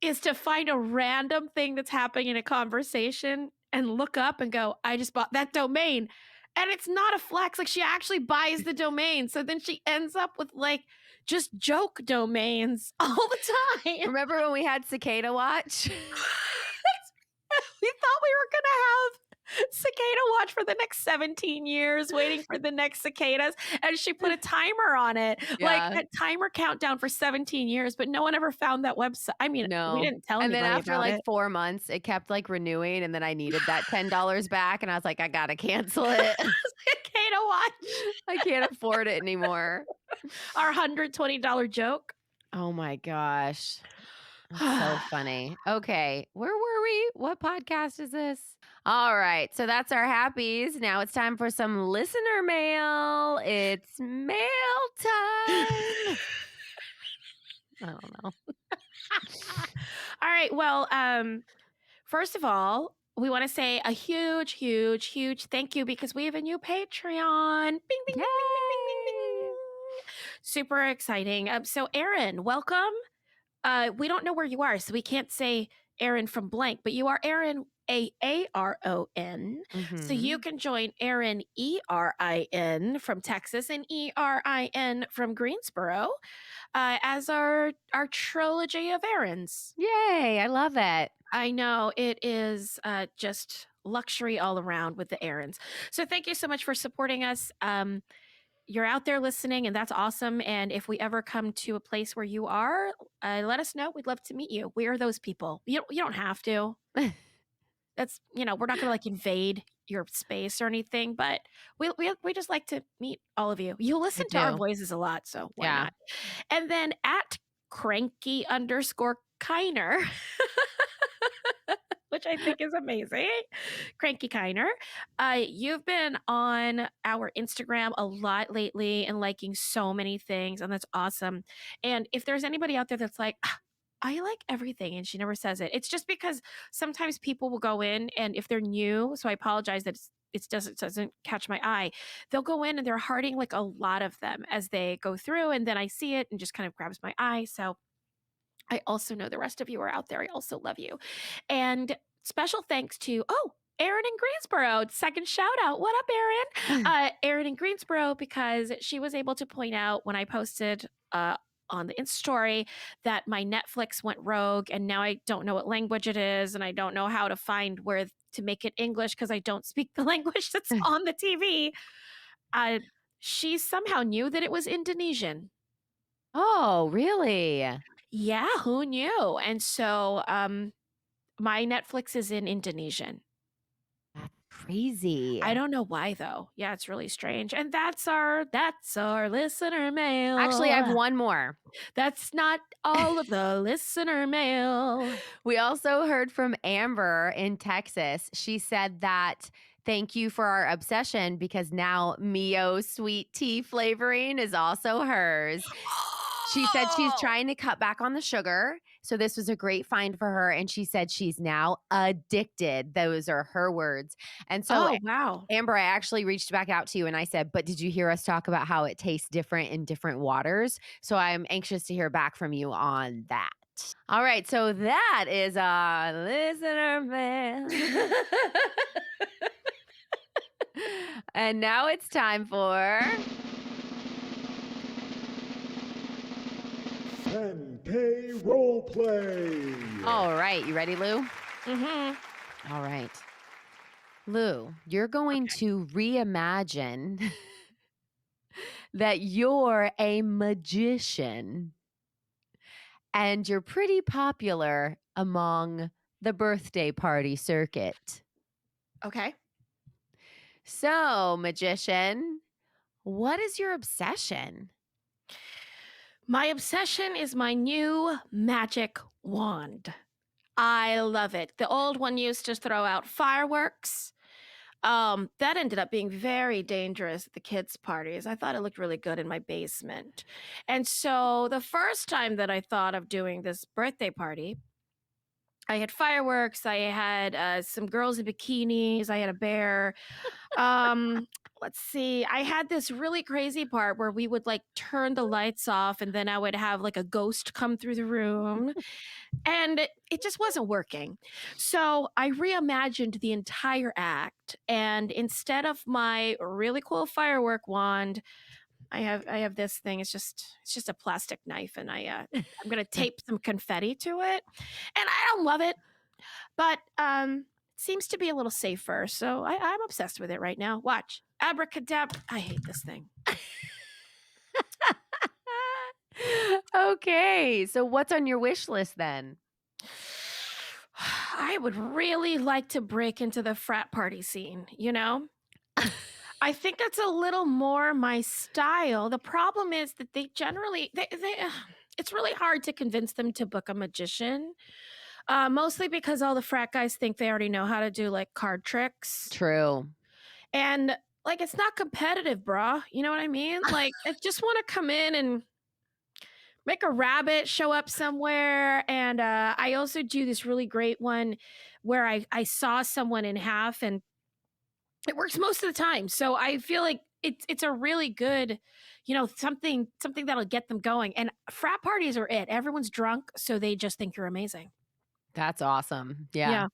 is to find a random thing that's happening in a conversation and look up and go, I just bought that domain. And it's not a flex. Like, she actually buys the domain. So then she ends up with, like, just joke domains all the time. Remember when we had Cicada Watch? We thought we were going to have Cicada Watch for the next 17 years, waiting for the next cicadas. And she put a timer on it, Yeah. like a timer countdown for 17 years, but no one ever found that website. I mean, we No. didn't tell And then anybody after about like it. 4 months, it kept like renewing. And then I needed that $10 back. And I was like, I got to cancel it. Cicada Watch, I can't afford it anymore. our $120 joke. Oh my gosh. That's so funny. Okay. Where were we? What podcast is this? All right. So that's our happies. Now it's time for some listener mail. It's mail time. I don't know. All right. Well, first of all, we want to say a huge, huge, huge thank you because we have a new Patreon. Bing, bing, bing, bing, bing, bing, bing, bing. Super exciting. So, Erin, welcome. We don't know where you are, so we can't say Erin from blank, but you are Erin Aaron. So you Mhm. can join Erin Erin from Texas and Erin from Greensboro as our trilogy of Erins. Yay. I love it. I know it is just luxury all around with the Erins. So thank you so much for supporting us. You're out there listening, and that's awesome. And if we ever come to a place where you are, let us know. We'd love to meet you. We are those people. You don't have to. That's, we're not going to like invade your space or anything, but we just like to meet all of you. You listen to our do. voices a lot, so why Yeah. not? And then at cranky_Kiner, which I think is amazing. Cranky Kiner. You've been on our Instagram a lot lately and liking so many things, and that's awesome. And if there's anybody out there that's like, I like everything, and she never says it, it's just because sometimes people will go in, and if they're new, so I apologize that it doesn't catch my eye. They'll go in and they're hearting like a lot of them as they go through, and then I see it and just kind of grabs my eye. So I also know the rest of you are out there. I also love you. And special thanks to, Erin in Greensboro. Second shout out. What up, Erin? Erin in Greensboro, because she was able to point out when I posted on the Insta story that my Netflix went rogue and now I don't know what language it is and I don't know how to find where to make it English because I don't speak the language that's on the TV. She somehow knew that it was Indonesian. Oh, really? Yeah, who knew? And so my Netflix is in Indonesian. That's crazy. I don't know why though. Yeah, it's really strange. And that's our listener mail. Actually, I have one more. That's not all of the listener mail. We also heard from Amber in Texas. She said that thank you for our obsession because now Mio sweet tea flavoring is also hers. She said she's trying to cut back on the sugar. So this was a great find for her. And she said she's now addicted. Those are her words. And so, Oh, wow. Amber, I actually reached back out to you and I said, but did you hear us talk about how it tastes different in different waters? So I'm anxious to hear back from you on that. All right. So that is our listener mail. And now it's time for 10K Roleplay. All right. You ready, Lou? Mm-hmm. All right. Lou, you're going to reimagine that you're a magician and you're pretty popular among the birthday party circuit. Okay. So, magician, what is your obsession? My obsession is my new magic wand. I love it. The old one used to throw out fireworks. That ended up being very dangerous at the kids' parties. I thought it looked really good in my basement. And so the first time that I thought of doing this birthday party, I had fireworks, I had some girls in bikinis, I had a bear. Let's see. I had this really crazy part where we would like turn the lights off and then I would have like a ghost come through the room. And it just wasn't working. So I reimagined the entire act. And instead of my really cool firework wand, I have this thing. It's just a plastic knife, and I'm gonna tape some confetti to it. And I don't love it, but it seems to be a little safer. So I'm obsessed with it right now. Watch. Abracadabra. I hate this thing. Okay. So, what's on your wish list then? I would really like to break into the frat party scene, you know? I think that's a little more my style. The problem is that they generally it's really hard to convince them to book a magician. Mostly because all the frat guys think they already know how to do like card tricks. True. And like it's not competitive, brah. You know what I mean? Like I just want to come in and make a rabbit show up somewhere. And I also do this really great one where I saw someone in half, and it works most of the time. So I feel like it's a really good, something that'll get them going. And frat parties are it. Everyone's drunk, so they just think you're amazing. That's awesome. Yeah. Yeah.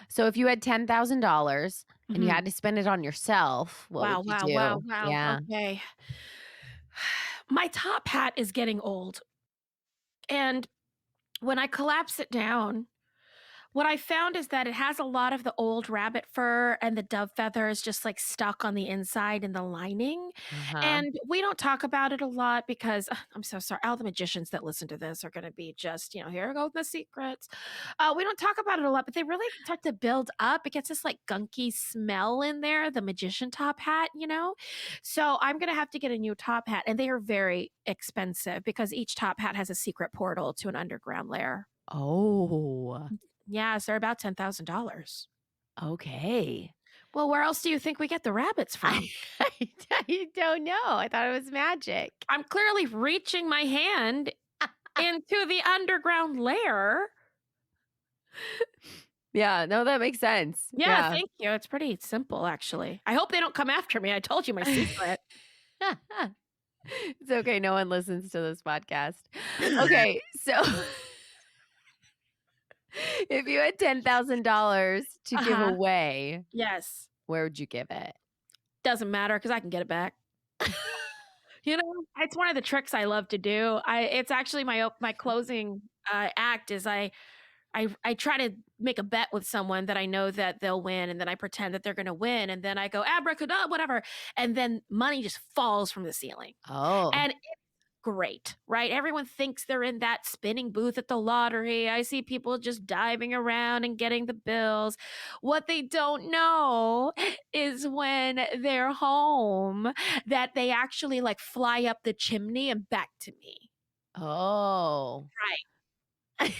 So, if you had $10,000 and you Mhm. had to spend it on yourself, what would you do? Wow. Yeah. Okay. My top hat is getting old. And when I collapse it down, what I found is that it has a lot of the old rabbit fur and the dove feathers just like stuck on the inside in the lining. Uh-huh. And we don't talk about it a lot because I'm so sorry. All the magicians that listen to this are going to be just, here go the secrets. We don't talk about it a lot, but they really start to build up. It gets this like gunky smell in there, the magician top hat, So I'm going to have to get a new top hat. And they are very expensive because each top hat has a secret portal to an underground lair. Oh, Yes, they're about $10,000. okay. Well, where else do you think we get the rabbits from? I don't know. I thought it was magic. I'm clearly reaching my hand into the underground lair. Yeah, no, that makes sense. Yeah, thank you. It's pretty simple, actually. I hope they don't come after me. I told you my secret. It's okay. No one listens to this podcast. Okay, so if you had $10,000 to give away, Yes. where would you give it? Doesn't matter because I can get it back. It's one of the tricks I love to do. It's actually my closing act is I try to make a bet with someone that I know that they'll win, and then I pretend that they're going to win, and then I go abracadabra, whatever, and then money just falls from the ceiling. Oh, And it's great, right? Everyone thinks they're in that spinning booth at the lottery. I see people just diving around and getting the bills. What they don't know is when they're home that they actually like fly up the chimney and back to me. Oh. Right.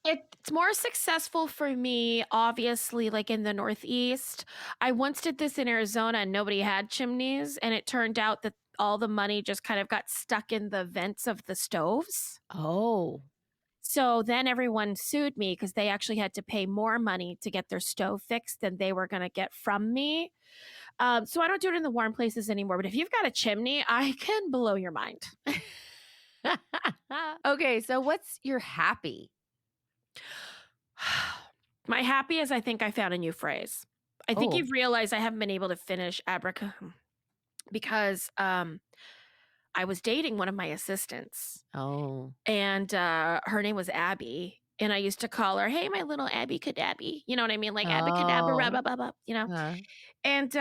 It's more successful for me, obviously, like in the Northeast. I once did this in Arizona and nobody had chimneys, and it turned out that all the money just kind of got stuck in the vents of the stoves. Oh. So then everyone sued me because they actually had to pay more money to get their stove fixed than they were going to get from me. So I don't do it in the warm places anymore. But if you've got a chimney, I can blow your mind. Okay, so what's your happy? My happy is I think I found a new phrase. I think Oh. you've realized I haven't been able to finish abraca because I was dating one of my assistants, Oh. and her name was Abby. And I used to call her, "Hey, my little Abby Cadabby." You know what I mean? Like Abacadabra, Oh. blah, blah, blah, you know? Huh. And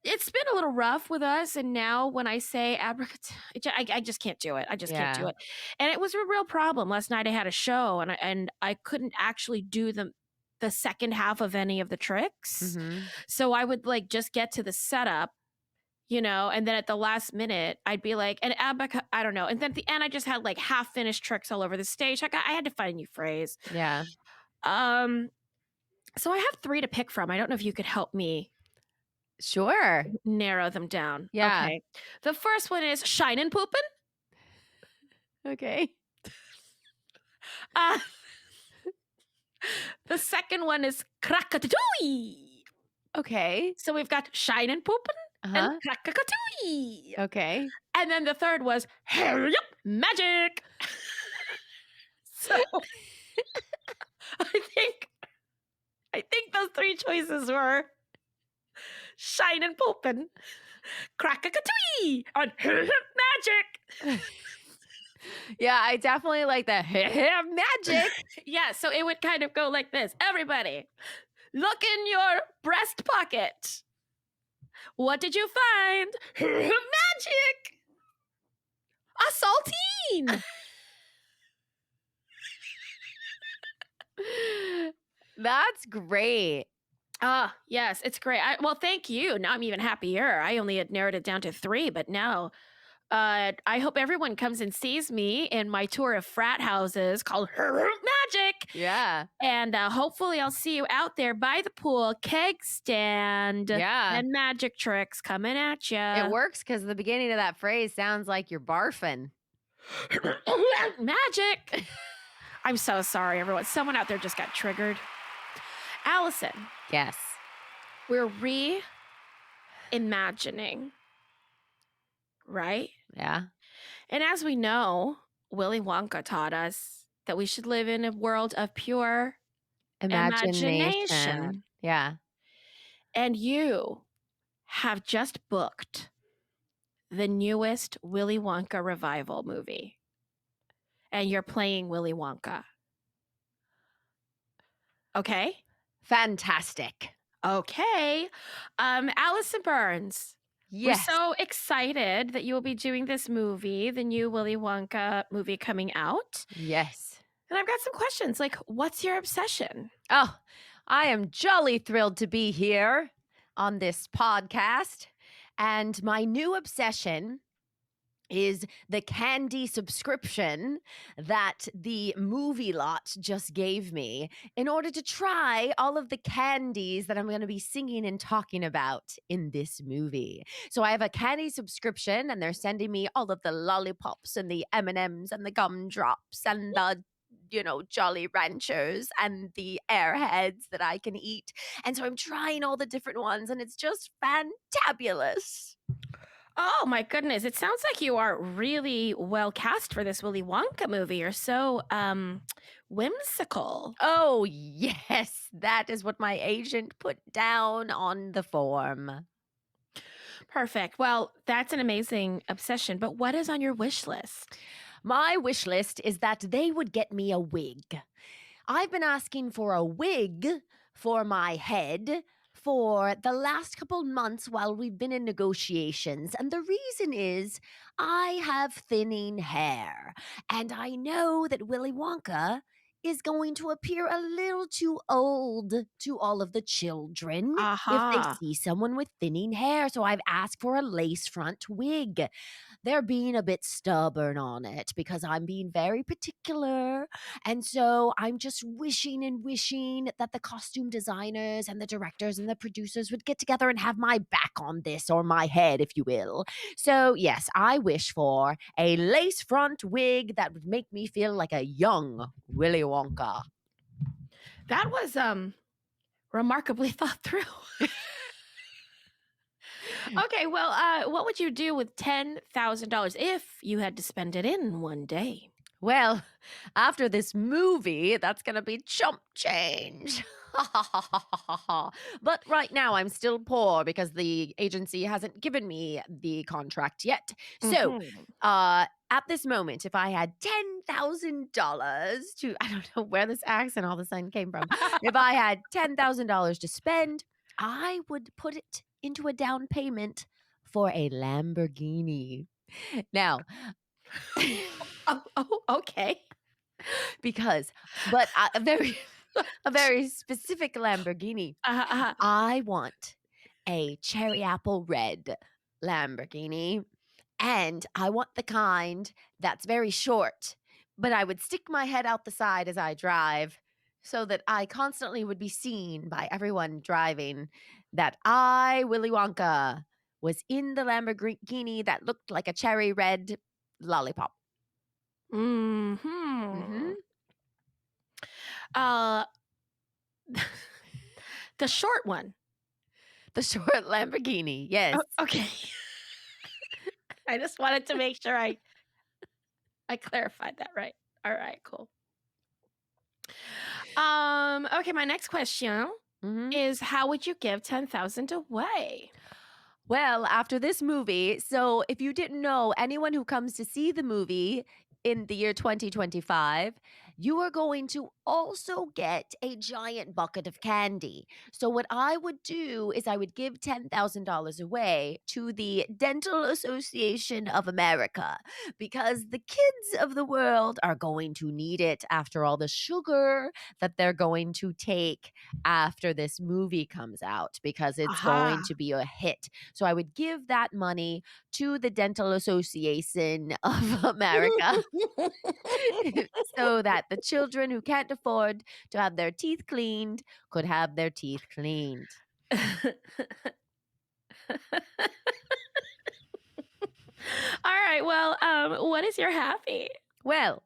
it's been a little rough with us. And now when I say abracadabra, I just can't do it. I just can't do Yeah. it. And it was a real problem. Last night I had a show and I couldn't actually do the second half of any of the tricks. Mhm. So I would like just get to the setup, you know, and then at the last minute, I'd be like, I don't know. And then at the end, I just had like half finished tricks all over the stage. I had to find a new phrase. Yeah. So I have 3 to pick from. I don't know if you could help me Sure. narrow them down. Yeah. Okay. The first one is shinin' poopin'. Okay. Uh, the second one is krakatooey. Okay. So we've got shinin' poopin' Uh-huh. and krakatooey. Okay. And then the third was hurry up magic. So I think those 3 choices were shinin' poopin', krakatooey, and hurry up magic. Yeah, I definitely like the magic. Yeah, so it would kind of go like this. Everybody, look in your breast pocket. What did you find? Magic! A saltine! That's great. Ah, yes, it's great. Well, thank you. Now I'm even happier. I only had narrowed it down to 3, but now I hope everyone comes and sees me in my tour of frat houses called Magic. Yeah. And hopefully I'll see you out there by the pool, keg stand, Yeah. and magic tricks coming at you. It works because the beginning of that phrase sounds like you're barfing. Magic. I'm so sorry, everyone. Someone out there just got triggered. Allison, Yes. we're reimagining, right? Yeah. And as we know, Willy Wonka taught us that we should live in a world of pure imagination. Yeah. And you have just booked the newest Willy Wonka revival movie. And you're playing Willy Wonka. Okay? Fantastic. Okay. Alison Burns. Yes. We're so excited that you will be doing this movie, the new Willy Wonka movie coming out. Yes. And I've got some questions like, what's your obsession? Oh, I am jolly thrilled to be here on this podcast. And my new obsession is the candy subscription that the movie lot just gave me in order to try all of the candies that I'm going to be singing and talking about in this movie. So I have a candy subscription and they're sending me all of the lollipops and the M&Ms and the gumdrops and the Jolly Ranchers and the Airheads that I can eat. And so I'm trying all the different ones and it's just fantabulous. Oh my goodness. It sounds like you are really well cast for this Willy Wonka movie. You're so whimsical. Oh, yes. That is what my agent put down on the form. Perfect. Well, that's an amazing obsession. But what is on your wish list? My wish list is that they would get me a wig. I've been asking for a wig for my head for the last couple months while we've been in negotiations. And the reason is I have thinning hair. And I know that Willy Wonka is going to appear a little too old to all of the children if they Aha. see someone with thinning hair. So I've asked for a lace front wig. They're being a bit stubborn on it because I'm being very particular. And so I'm just wishing and wishing that the costume designers and the directors and the producers would get together and have my back on this, or my head, if you will. So, yes, I wish for a lace front wig that would make me feel like a young Willy Wonka. That was remarkably thought through. Okay, well, what would you do with $10,000 if you had to spend it in one day? Well, after this movie, that's going to be chump change. But right now, I'm still poor because the agency hasn't given me the contract yet. So, Mhm. at this moment, if I had $10,000 to, I don't know where this accent all of a sudden came from. If I had $10,000 to spend, I would put it into a down payment for a Lamborghini. Now, Oh, okay. because, but a very specific Lamborghini. Uh-huh. I want a cherry apple red Lamborghini, and I want the kind that's very short, but I would stick my head out the side as I drive so that I constantly would be seen by everyone driving that I, Willy Wonka, was in the Lamborghini that looked like a cherry red lollipop. Mhm. Uh, the short one. The short Lamborghini, yes. Okay. I just wanted to make sure I clarified that right. All right, cool. Okay, my next question Mhm. is how would you give 10,000 away? Well, after this movie, so if you didn't know, anyone who comes to see the movie in the year 2025, you are going to also get a giant bucket of candy. So, what I would do is I would give $10,000 away to the Dental Association of America because the kids of the world are going to need it after all the sugar that they're going to take after this movie comes out because it's going Aha. to be a hit. So I would give that money to the Dental Association of America so that the children who can't afford to have their teeth cleaned could have their teeth cleaned. All right, well, what is your happy? Well,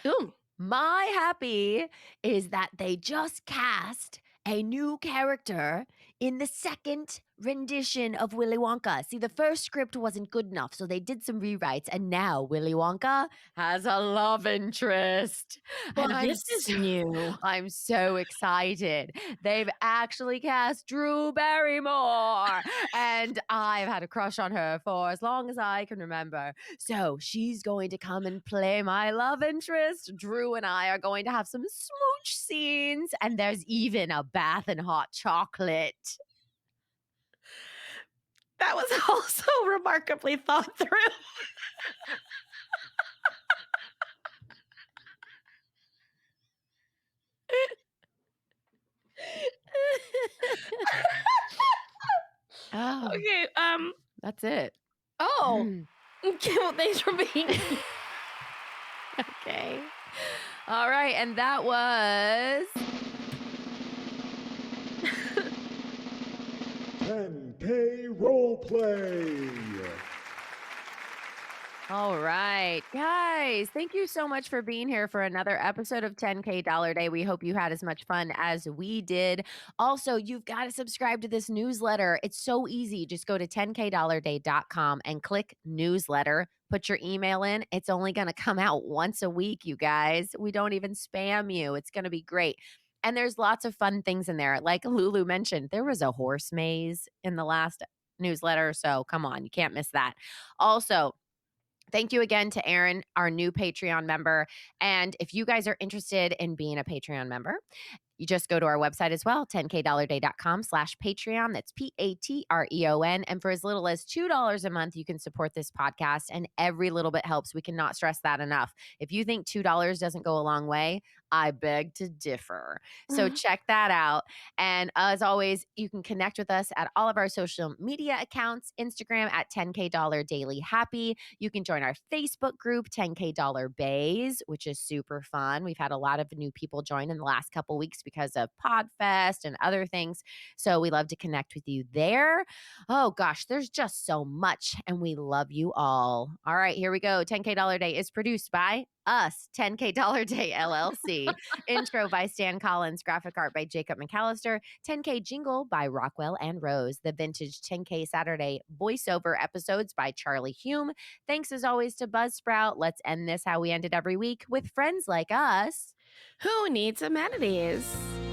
Ooh. my happy is that they just cast a new character in the second rendition of Willy Wonka. See, the first script wasn't good enough, so they did some rewrites, and now Willy Wonka has a love interest. Well, And this is new. I'm so excited. They've actually cast Drew Barrymore, and I've had a crush on her for as long as I can remember. So she's going to come and play my love interest. Drew and I are going to have some smooch scenes, and there's even a bath in hot chocolate. That was also remarkably thought through. Oh, Okay, that's it. oh. Okay, well, thanks for being here. Okay. All right, and that was 10K Roleplay. all right. Guys, thank you so much for being here for another episode of 10K Dollar Day. We hope you had as much fun as we did. Also, you've got to subscribe to this newsletter. It's so easy. Just go to 10kdollarday.com and click newsletter. Put your email in. It's only going to come out once a week, you guys. We don't even spam you. It's going to be great. And there's lots of fun things in there. Like Lulu mentioned, there was a horse maze in the last newsletter. So come on, you can't miss that. Also, thank you again to Aaron, our new Patreon member. And if you guys are interested in being a Patreon member, You just go to our website as well, 10kdollarday.com/Patreon. That's Patreon. And for as little as $2 a month, you can support this podcast. And every little bit helps. We cannot stress that enough. If you think $2 doesn't go a long way, I beg to differ. So check that out. And as always, you can connect with us at all of our social media accounts, Instagram at 10K Dollar Daily Happy. You can join our Facebook group, 10K Dollar Bays, which is super fun. We've had a lot of new people join in the last couple weeks because of Podfest and other things. So we love to connect with you there. Oh gosh, there's just so much, and we love you all. All right, here we go. 10K Dollar Day is produced by us, 10K Dollar Day LLC. Intro by Stan Collins, graphic art by Jacob McAllister, 10K jingle by Rockwell and Rose, the vintage 10K Saturday voiceover episodes by Charlie Hume. Thanks as always to Buzzsprout. Let's end this how we ended every week with friends like us. Who needs amenities?